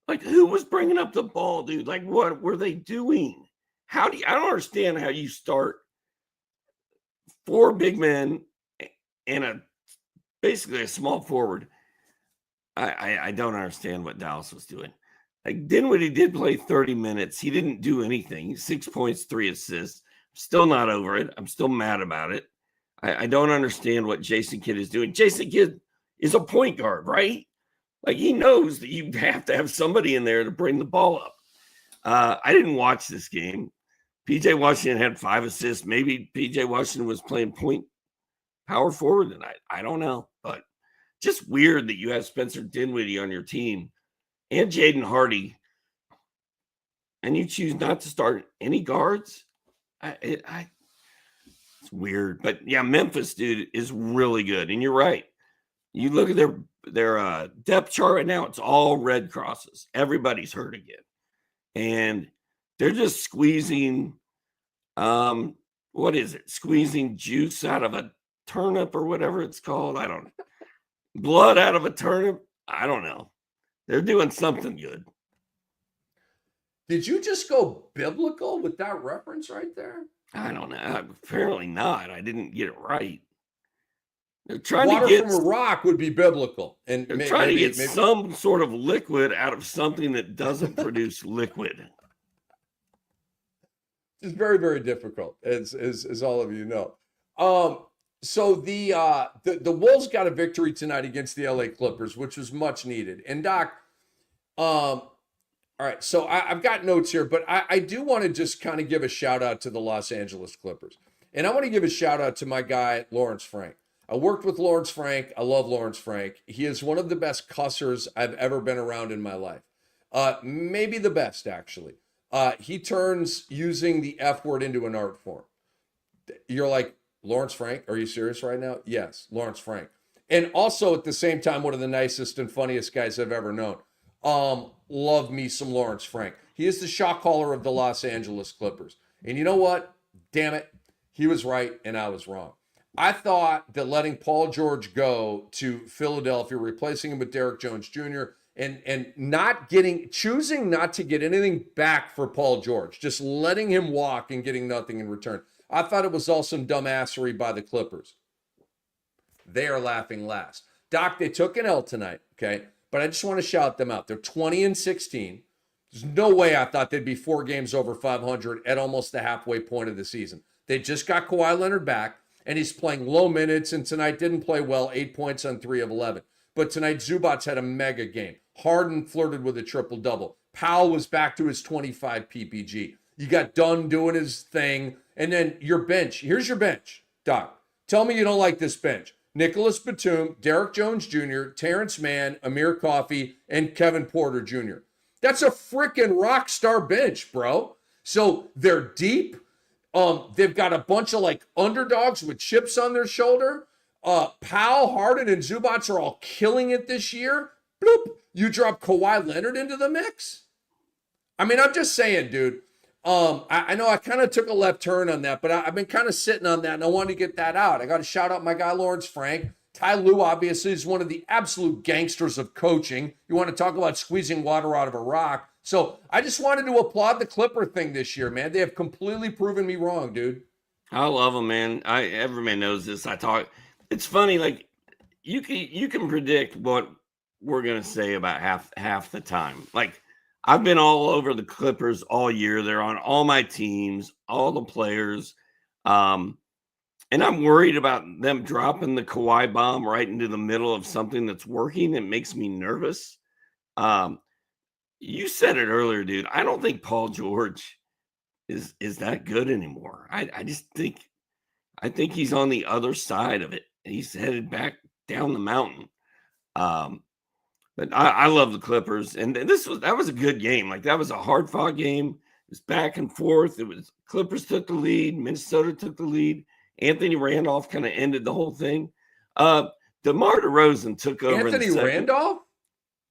Like, who was bringing up the ball, dude? Like, what were they doing? I don't understand how you start 4 big men and basically a small forward. I don't understand what Dallas was doing. Like, Dinwiddie did play 30 minutes. He didn't do anything. 6 points, 3 assists. Still not over it. I'm still mad about it. I don't understand what Jason Kidd is doing. Jason Kidd is a point guard, right? Like, he knows that you have to have somebody in there to bring the ball up. I didn't watch this game. PJ Washington had 5 assists. Maybe PJ Washington was playing point power forward tonight. I don't know. But just weird that you have Spencer Dinwiddie on your team and Jaden Hardy, and you choose not to start any guards. It's weird. But yeah, Memphis, dude, is really good. And you're right. You look at their depth chart right now, it's all red crosses. Everybody's hurt again. And they're just squeezing, what is it? Squeezing juice out of a turnip or whatever it's called. I don't know. Blood out of a turnip. I don't know. They're doing something good. Did you just go biblical with that reference right there? I don't know. Apparently not. I didn't get it right. They're trying Water to get from a rock would be biblical. And they're trying to get some sort of liquid out of something that doesn't produce liquid. It's very, very difficult, as all of you know. So the Wolves got a victory tonight against the LA Clippers, which was much needed. And Doc, all right, so I've got notes here, but I do want to just kind of give a shout out to the Los Angeles Clippers. And I want to give a shout out to my guy, Lawrence Frank. I worked with Lawrence Frank. I love Lawrence Frank. He is one of the best cussers I've ever been around in my life. Maybe the best, actually. He turns using the F word into an art form. You're like, Lawrence Frank, are you serious right now? Yes, Lawrence Frank. And also at the same time, one of the nicest and funniest guys I've ever known. Love me some Lawrence Frank. He is the shot caller of the Los Angeles Clippers. And you know what? Damn it. He was right and I was wrong. I thought that letting Paul George go to Philadelphia, replacing him with Derrick Jones Jr., and choosing not to get anything back for Paul George, just letting him walk and getting nothing in return. I thought it was all some dumbassery by the Clippers. They are laughing last. Doc, they took an L tonight, okay? But I just want to shout them out. They're 20-16. There's no way I thought they'd be 4 games over 500 at almost the halfway point of the season. They just got Kawhi Leonard back, and he's playing low minutes, and tonight didn't play well, 8 points on 3 of 11. But tonight, Zubats had a mega game. Harden flirted with a triple-double. Powell was back to his 25 PPG. You got Dunn doing his thing. And then your bench. Here's your bench, Doc. Tell me you don't like this bench. Nicholas Batum, Derrick Jones Jr., Terrence Mann, Amir Coffey, and Kevin Porter Jr. That's a freaking rock star bench, bro. So they're deep. They've got a bunch of like underdogs with chips on their shoulder. Powell, Harden, and Zubac are all killing it this year. Bloop. You drop Kawhi Leonard into the mix. I mean, I'm just saying, dude. I know I kind of took a left turn on that, but I've been kind of sitting on that, and I wanted to get that out. I got to shout out my guy Lawrence Frank. Ty Lue, obviously, is one of the absolute gangsters of coaching. You want to talk about squeezing water out of a rock. So I just wanted to applaud the Clipper thing this year, man. They have completely proven me wrong, dude. I love them, man. Everyone knows this. It's funny, like you can predict what we're gonna say about half the time. Like I've been all over the Clippers all year. They're on all my teams, all the players. And I'm worried about them dropping the Kawhi bomb right into the middle of something that's working. It makes me nervous. You said it earlier, dude. I don't think Paul George is that good anymore. I think he's on the other side of it. He's headed back down the mountain. But I love the Clippers, and that was a good game. Like that was a hard fought game. It was back and forth. It was Clippers took the lead, Minnesota took the lead. Anthony Randolph kind of ended the whole thing. DeMar DeRozan took over. Anthony Randolph?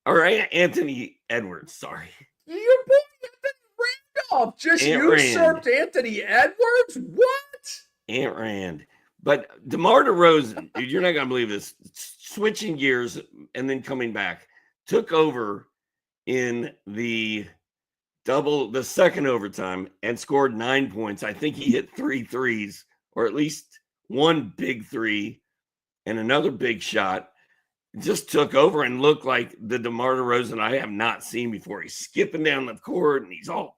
All right, Anthony Edwards. Sorry, your boy Anthony Randolph just usurped Anthony Edwards. What? Ant Rand. But DeMar DeRozan, dude, you're not gonna believe this. Switching gears and then coming back, took over in the second overtime and scored 9 points. I think he hit 3 threes, or at least one big three and another big shot. Just took over and looked like the DeMar DeRozan I have not seen before. He's skipping down the court and he's all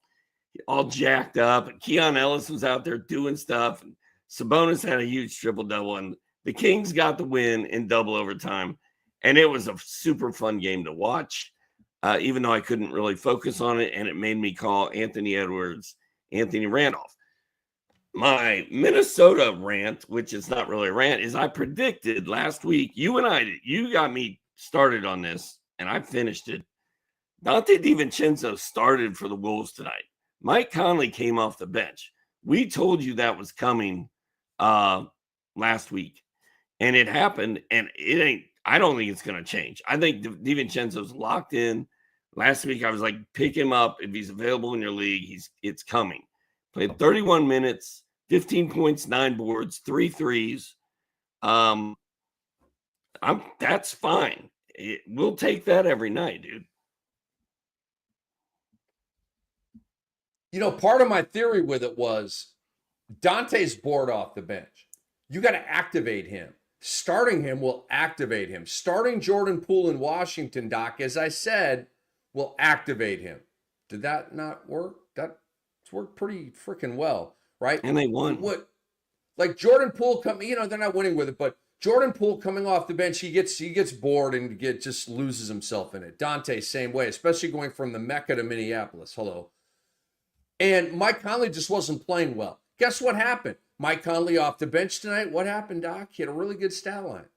jacked up. And Keon Ellis was out there doing stuff. And Sabonis had a huge triple-double. And the Kings got the win in double overtime. And it was a super fun game to watch, even though I couldn't really focus on it. And it made me call Anthony Edwards Anthony Randolph. My Minnesota rant, which is not really a rant, is I predicted last week, you got me started on this, and I finished it. Dante DiVincenzo started for the Wolves tonight. Mike Conley came off the bench. We told you that was coming last week, and it happened, and I don't think it's going to change. I think DiVincenzo's locked in. Last week, I was like, pick him up. If he's available in your league, it's coming. Played 31 minutes, 15 points, 9 boards, 3 threes. That's fine. We'll take that every night, dude. You know, part of my theory with it was Dante's bored off the bench. You got to activate him. Starting him will activate him. Starting Jordan Poole in Washington, Doc, as I said, will activate him. Did that not work? It's worked pretty freaking well, right? And they won. Like Jordan Poole they're not winning with it, but Jordan Poole coming off the bench, he gets bored and just loses himself in it. Dante, same way, especially going from the Mecca to Minneapolis. Hello. And Mike Conley just wasn't playing well. Guess what happened? Mike Conley off the bench tonight. What happened, Doc? He had a really good stat line.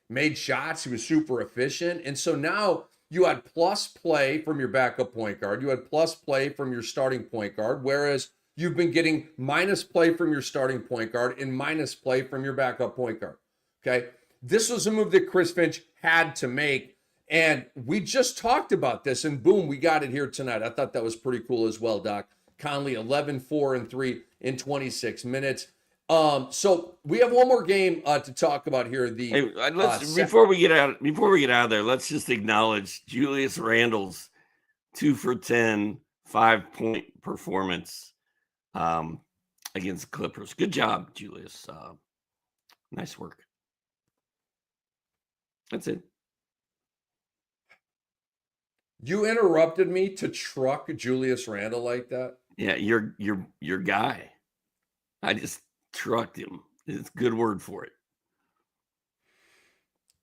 Made shots. He was super efficient. And so now you had plus play from your backup point guard. You had plus play from your starting point guard, whereas you've been getting minus play from your starting point guard and minus play from your backup point guard. Okay? This was a move that Chris Finch had to make. And we just talked about this, and boom, we got it here tonight. I thought that was pretty cool as well, Doc. Conley, 11, 4, and 3 in 26 minutes. So we have one more game to talk about here. Before we get out of there, let's just acknowledge Julius Randle's 2 for 10, 5-point performance against the Clippers. Good job, Julius. Nice work. That's it. You interrupted me to truck Julius Randle like that? Yeah, your guy. I just trucked him. It's a good word for it.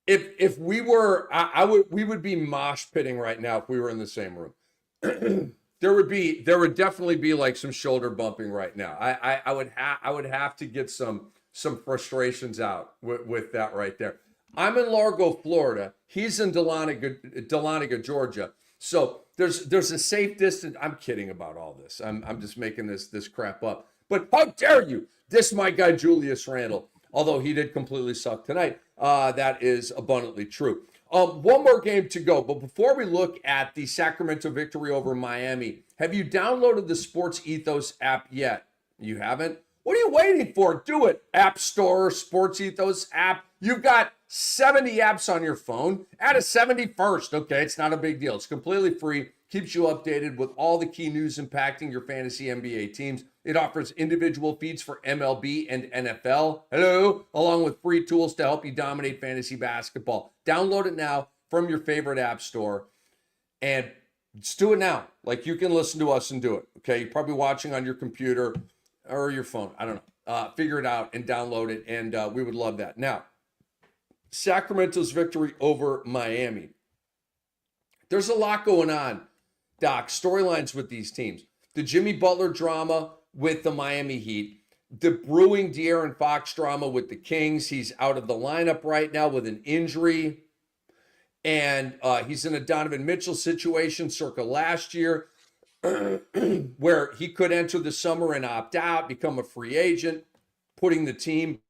If we were, we would be mosh pitting right now if we were in the same room. there would definitely be like some shoulder bumping right now. I would have to get some frustrations out with that right there. I'm in Largo, Florida. He's in Dahlonega, Georgia. So there's a safe distance. I'm kidding about all this. I'm just making this crap up. But how dare you? This my guy Julius Randle although he did completely suck tonight. That is abundantly true. One more game to go, but before we look at the Sacramento victory over Miami, have you downloaded the Sports Ethos app yet? You haven't? What are you waiting for? Do it. App Store, Sports Ethos app. You've got 70 apps on your phone. Add a 71st. Okay, it's not a big deal. It's completely free. Keeps you updated with all the key news impacting your fantasy NBA teams. It offers individual feeds for MLB and NFL. Hello, along with free tools to help you dominate fantasy basketball. Download it now from your favorite app store and just do it now. Like, you can listen to us and do it. Okay, you're probably watching on your computer or your phone. I don't know. Figure it out and download it, and we would love that. Now, Sacramento's victory over Miami. There's a lot going on, Doc. Storylines with these teams. The Jimmy Butler drama with the Miami Heat. The brewing De'Aaron Fox drama with the Kings. He's out of the lineup right now with an injury. And he's in a Donovan Mitchell situation circa last year where he could enter the summer and opt out, become a free agent, putting the team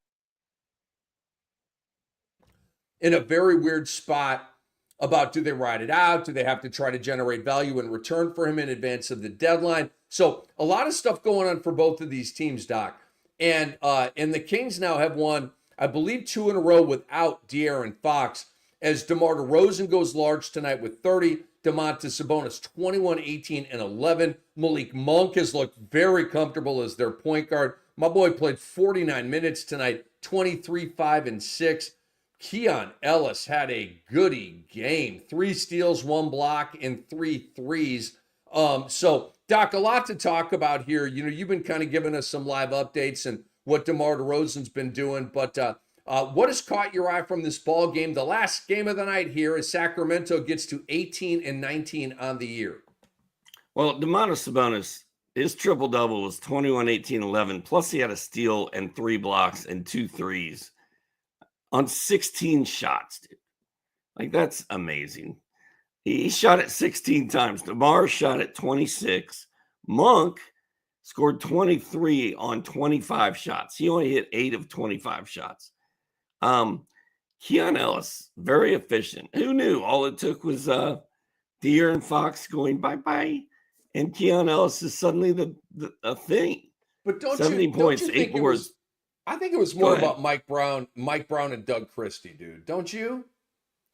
in a very weird spot about, do they ride it out? Do they have to try to generate value in return for him in advance of the deadline? So a lot of stuff going on for both of these teams, Doc. And the Kings now have won, I believe, 2 in a row without De'Aaron Fox, as DeMar DeRozan goes large tonight with 30. Domantas Sabonis, 21, 18, and 11. Malik Monk has looked very comfortable as their point guard. My boy played 49 minutes tonight, 23, 5, and 6. Keon Ellis had a goody game. 3 steals, 1 block, and 3 threes. So, Doc, a lot to talk about here. You know, you've been kind of giving us some live updates and what DeMar DeRozan's been doing. But what has caught your eye from this ball game? The last game of the night here as Sacramento gets to 18 and 19 on the year. Well, Domantas Sabonis, his triple-double was 21, 18, 11. Plus, he had a steal and 3 blocks and 2 threes on 16 shots, dude. Like, that's amazing. He shot it 16 times. DeMar shot it 26. Monk scored 23 on 25 shots. He only hit 8 of 25 shots. Keon Ellis, very efficient. Who knew? All it took was De'Aaron Fox going bye-bye, and Keon Ellis is suddenly a thing. But don't 17 points, 8 boards. I think it was more about Mike Brown and Doug Christie, dude. Don't you?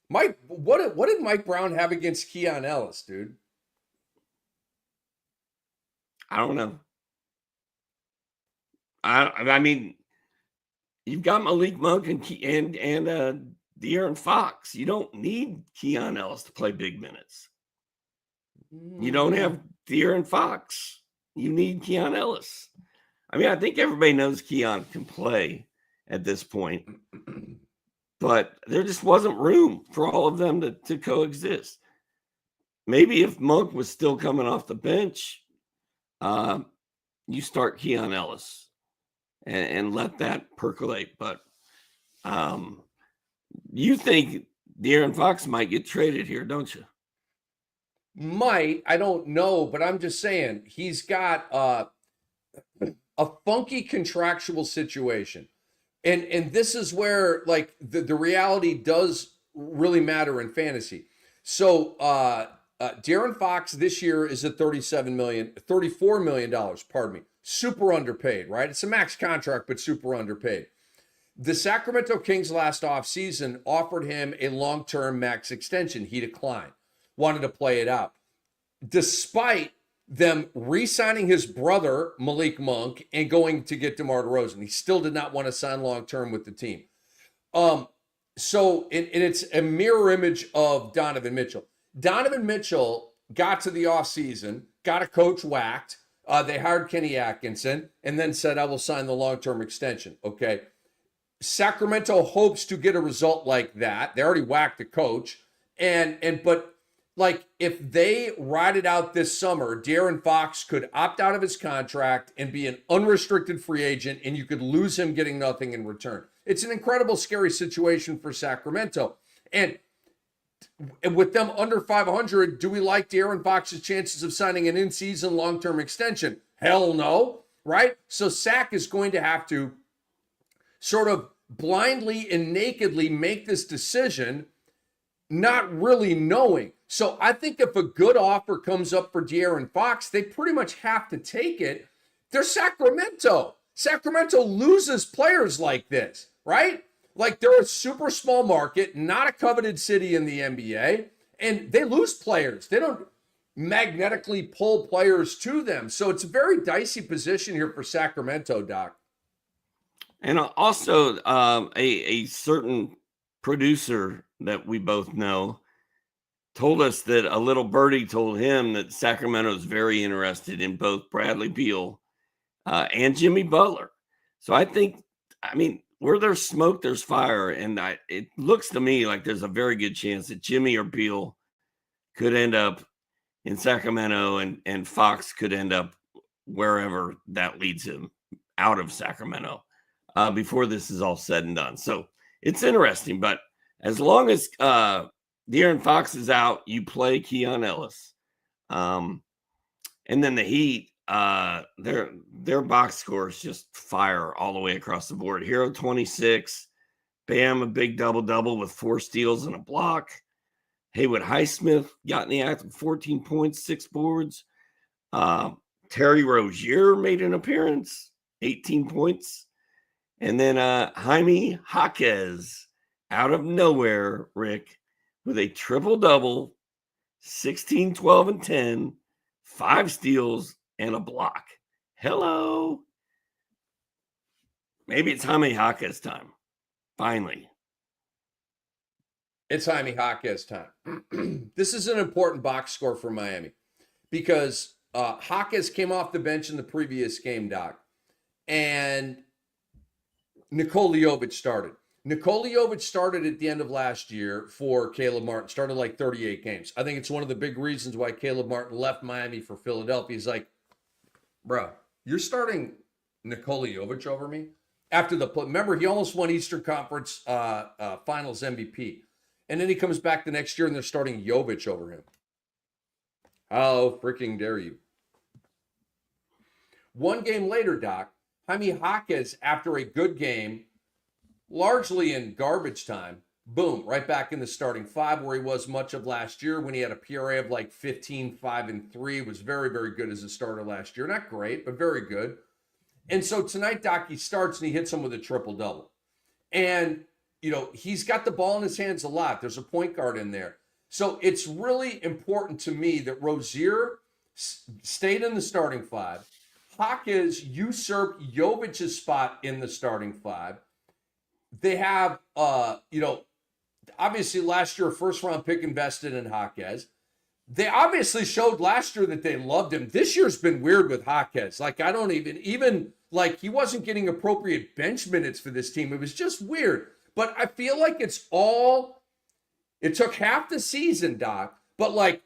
Mike, what did Mike Brown have against Keon Ellis, dude? I don't know. I mean, you've got Malik Monk and De'Aaron Fox. You don't need Keon Ellis to play big minutes. You don't have De'Aaron Fox. You need Keon Ellis. I mean, I think everybody knows Keon can play at this point, but there just wasn't room for all of them to coexist. Maybe if Monk was still coming off the bench, you start Keon Ellis and let that percolate. But you think De'Aaron Fox might get traded here, don't you? Might. I don't know, but I'm just saying he's got a funky contractual situation. And this is where, like, the reality does really matter in fantasy. So De'Aaron Fox this year is at $34 million, pardon me. Super underpaid, right? It's a max contract, but super underpaid. The Sacramento Kings last offseason offered him a long-term max extension. He declined, wanted to play it out. Despite them re-signing his brother, Malik Monk, and going to get DeMar DeRozan. He still did not want to sign long-term with the team. So it's a mirror image of Donovan Mitchell. Donovan Mitchell got to the offseason, got a coach whacked. They hired Kenny Atkinson and then said, I will sign the long-term extension. Okay. Sacramento hopes to get a result like that. They already whacked the coach. But like, if they ride it out this summer, De'Aaron Fox could opt out of his contract and be an unrestricted free agent, and you could lose him getting nothing in return. It's an incredible, scary situation for Sacramento. And with them under 500, do we like De'Aaron Fox's chances of signing an in-season long-term extension? Hell no, right? So Sac is going to have to sort of blindly and nakedly make this decision, not really knowing. So I think if a good offer comes up for De'Aaron Fox, they pretty much have to take it. They're Sacramento. Sacramento loses players like this, right? Like they're a super small market, not a coveted city in the NBA, and they lose players. They don't magnetically pull players to them. So it's a very dicey position here for Sacramento, Doc. And also a certain producer that we both know told us that a little birdie told him that Sacramento is very interested in both Bradley Beal and Jimmy Butler. So I mean, where there's smoke, there's fire. And it looks to me like there's a very good chance that Jimmy or Beal could end up in Sacramento and Fox could end up wherever that leads him out of Sacramento before this is all said and done. So it's interesting. But as long as De'Aaron Fox is out, you play Keon Ellis. And then the Heat, their box score is just fire all the way across the board. Hero 26, Bam, a big double-double with 4 steals and a block. Haywood Highsmith got in the act with 14 points, 6 boards. Terry Rozier made an appearance, 18 points. And then Jaime Jaquez out of nowhere, Rick, with a triple-double, 16, 12, and 10, 5 steals, and a block. Hello. Maybe it's Jaime Jaquez time. Finally. It's Jaime Jaquez time. This is an important box score for Miami because Jaquez came off the bench in the previous game, Doc, and Nikola Jovic started. Nikola Jovic started at the end of last year for Caleb Martin, started like 38 games. I think it's one of the big reasons why Caleb Martin left Miami for Philadelphia. He's like, bro, you're starting Nikola Jovic over me? Remember, he almost won Eastern Conference Finals MVP. And then he comes back the next year and they're starting Jovic over him. How freaking dare you? One game later, Doc, Jaime Jaquez, after a good game, largely in garbage time, boom, right back in the starting 5 where he was much of last year when he had a PRA of like 15, 5, and 3. Was very, very good as a starter last year. Not great, but very good. And so tonight, Doc, he starts and he hits him with a triple-double. And he's got the ball in his hands a lot. There's a point guard in there. So it's really important to me that Rozier stayed in the starting 5. Jaquez usurped Jovic's spot in the starting 5. They have, obviously last year, a first-round pick invested in Jaquez. They obviously showed last year that they loved him. This year's been weird with Jaquez. Like, I don't even like he wasn't getting appropriate bench minutes for this team. It was just weird. But I feel like it took half the season, Doc. But like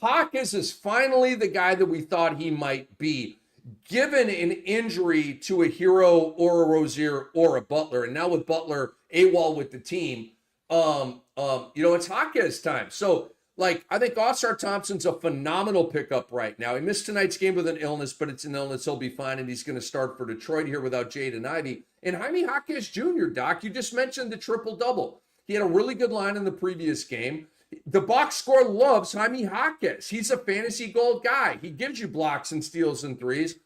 Jaquez is finally the guy that we thought he might be, given an injury to a Hero or a Rozier or a Butler. And now with Butler AWOL with the team, it's Jaquez time. So like, I think Ausar Thompson's a phenomenal pickup right now. He missed tonight's game with an illness, but it's an illness. He'll be fine, and he's going to start for Detroit here without Jaden Ivey. And Jaime Jaquez Jr., Doc, you just mentioned the triple-double. He had a really good line in the previous game. The box score loves Jaime Jaquez. He's a fantasy gold guy. He gives you blocks and steals and threes.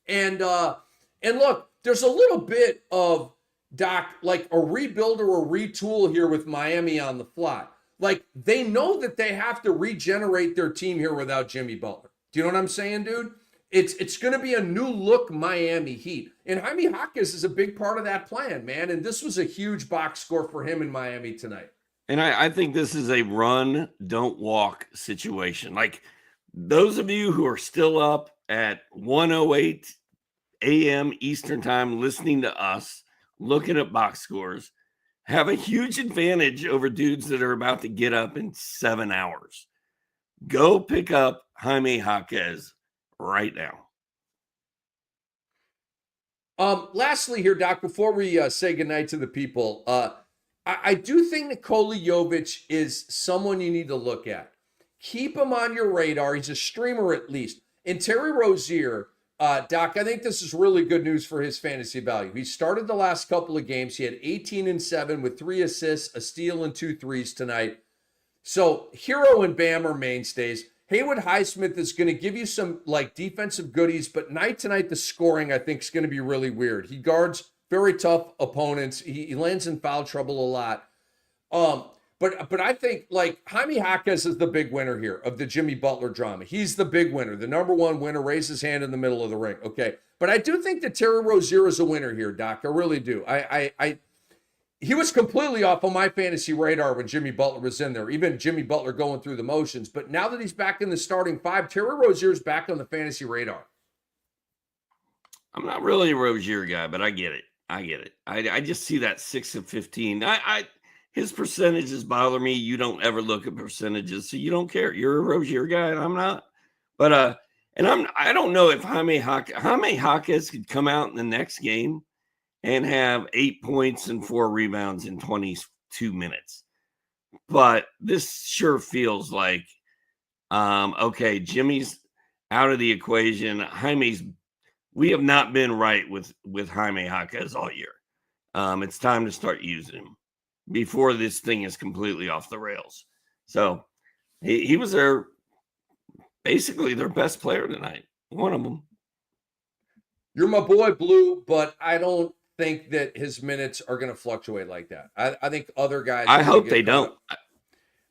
And look, there's a little bit of, Doc, like a rebuild or a retool here with Miami on the fly. Like, they know that they have to regenerate their team here without Jimmy Butler. Do you know what I'm saying, dude? It's going to be a new look Miami Heat. And Jaime Jaquez is a big part of that plan, man. And this was a huge box score for him in Miami tonight. And I think this is a run, don't walk situation. Like, those of you who are still up at 1:08 a.m. Eastern time listening to us, looking at box scores, have a huge advantage over dudes that are about to get up in 7 hours. Go pick up Jaime Jaquez right now. Lastly here, Doc, before we say goodnight to the people, I do think Nikola Jovic is someone you need to look at. Keep him on your radar. He's a streamer at least. And Terry Rozier, Doc, I think this is really good news for his fantasy value. He started the last couple of games. He had 18 and 7 with 3 assists, a steal, and 2 threes tonight. So Hero and Bam are mainstays. Haywood Highsmith is going to give you some like defensive goodies, but night to night, the scoring I think is going to be really weird. He guards very tough opponents. He lands in foul trouble a lot. But I think like Jaime Jaquez is the big winner here of the Jimmy Butler drama. He's the big winner, the number one winner. Raise his hand in the middle of the ring. Okay, but I do think that Terry Rozier is a winner here, Doc. I really do. He was completely off on my fantasy radar when Jimmy Butler was in there. Even Jimmy Butler going through the motions. But now that he's back in the starting five, Terry Rozier's back on the fantasy radar. I'm not really a Rozier guy, but I get it. I just see that 6 of 15. His percentages bother me. You don't ever look at percentages, so you don't care. You're a Rozier guy, and I'm not. But I don't know if Jaime Jaquez could come out in the next game and have 8 points and 4 rebounds in 22 minutes. But this sure feels like, okay, Jimmy's out of the equation. We have not been right with Jaime Jaquez all year. It's time to start using him before this thing is completely off the rails. So he was basically their best player tonight. One of them. You're my boy, Blue, but I don't think that his minutes are going to fluctuate like that. I think other guys. I hope they don't.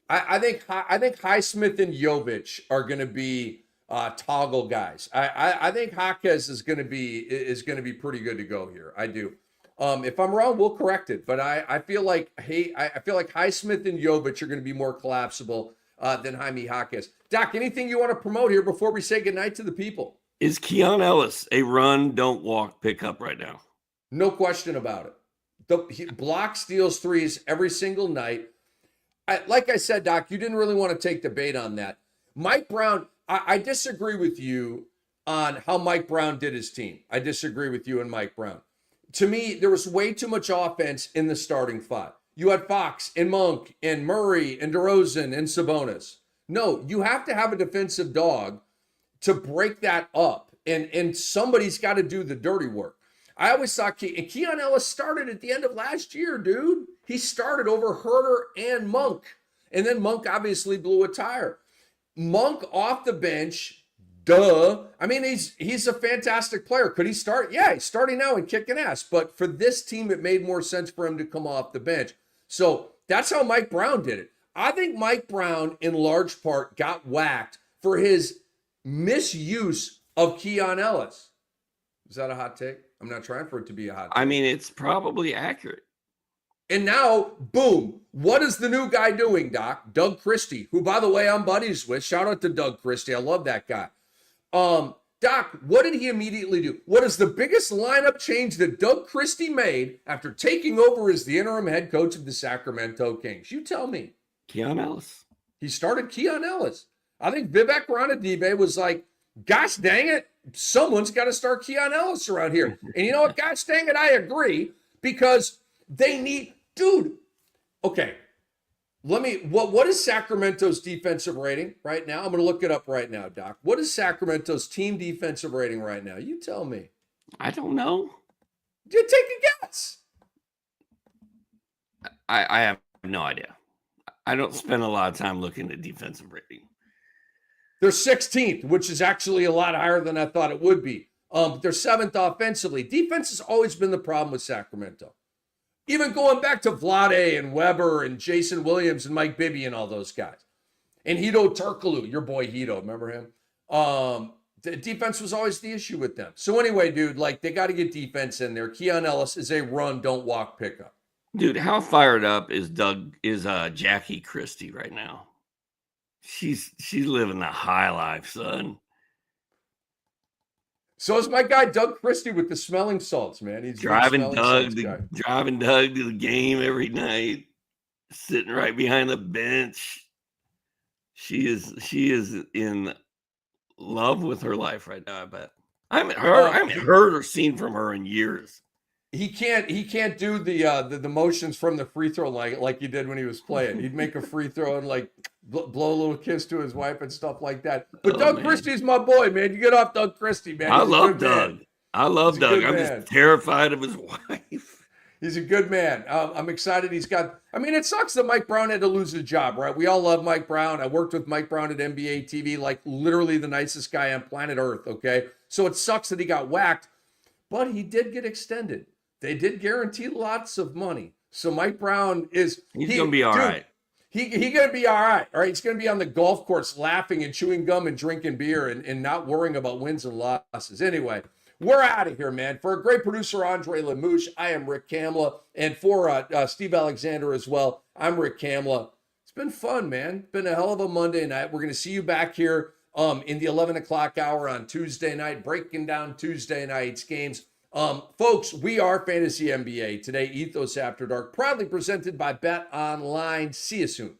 I think Highsmith and Jovic are going to be toggle guys. I think Jaquez is going to be pretty good to go here. I do. If I'm wrong, we'll correct it. But I feel like Highsmith and Jovic are going to be more collapsible than Jaime Jaquez. Doc, anything you want to promote here before we say goodnight to the people? Is Keon Ellis a run, don't walk pickup right now? No question about it. He blocks, steals, threes every single night. Like I said, Doc, you didn't really want to take the bait on that. Mike Brown, I disagree with you on how Mike Brown did his team. I disagree with you and Mike Brown. To me, there was way too much offense in the starting five. You had Fox and Monk and Murray and DeRozan and Sabonis. No, you have to have a defensive dog to break that up. And somebody's got to do the dirty work. I always saw Keon Ellis started at the end of last year, dude. He started over Herter and Monk. And then Monk obviously blew a tire. Monk off the bench, duh. I mean, he's a fantastic player. Could he start? Yeah, he's starting now and kicking ass. But for this team, it made more sense for him to come off the bench. So that's how Mike Brown did it. I think Mike Brown, in large part, got whacked for his misuse of Keon Ellis. Is that a hot take? I'm not trying for it to be a hot take. I mean, it's probably accurate. And now, boom, what is the new guy doing, Doc? Doug Christie, who, by the way, I'm buddies with. Shout out to Doug Christie. I love that guy. Doc, what did he immediately do? What is the biggest lineup change that Doug Christie made after taking over as the interim head coach of the Sacramento Kings? You tell me. Keon Ellis. He started Keon Ellis. I think Vivek Ranadive was like, gosh dang it, someone's got to start Keon Ellis around here. And you know what? Gosh dang it, I agree, because they need, dude. Okay, what is Sacramento's defensive rating right now? I'm going to look it up right now, Doc. What is Sacramento's team defensive rating right now? You tell me. I don't know. You take a guess. I have no idea. I don't spend a lot of time looking at defensive rating. They're 16th, which is actually a lot higher than I thought it would be. They're 7th offensively. Defense has always been the problem with Sacramento. Even going back to Vlade and Weber and Jason Williams and Mike Bibby and all those guys. And Hito Turkoglu, your boy Hito, remember him? The defense was always the issue with them. So anyway, dude, like they got to get defense in there. Keon Ellis is a run, don't walk pickup. Dude, how fired up is Jackie Christie right now? She's living the high life, son. So is my guy Doug Christie with the smelling salts, man. He's driving Doug to the game every night, sitting right behind the bench. She is in love with her life right now, I bet. I haven't heard or seen from her in years. He can't do the motions from the free throw like he did when he was playing. He'd make a free throw and like blow a little kiss to his wife and stuff like that. But Doug Christie's my boy, man. You get off Doug Christie, man. I love Doug. I love Doug. I'm just terrified of his wife. He's a good man. I'm excited. It sucks that Mike Brown had to lose his job, right? We all love Mike Brown. I worked with Mike Brown at NBA TV, like literally the nicest guy on planet Earth, okay? So it sucks that he got whacked, but he did get extended. They did guarantee lots of money. So Mike Brown he's going to be all right. He's going to be all right. All right. He's going to be on the golf course laughing and chewing gum and drinking beer and not worrying about wins and losses. Anyway, we're out of here, man. For a great producer, Andre Lemouche, I am Rick Kamla. And for Steve Alexander as well, I'm Rick Kamla. It's been fun, man. Been a hell of a Monday night. We're going to see you back here in the 11 o'clock hour on Tuesday night, breaking down Tuesday night's games. Folks, we are Fantasy NBA. Today, Ethos After Dark, proudly presented by Bet Online. See you soon.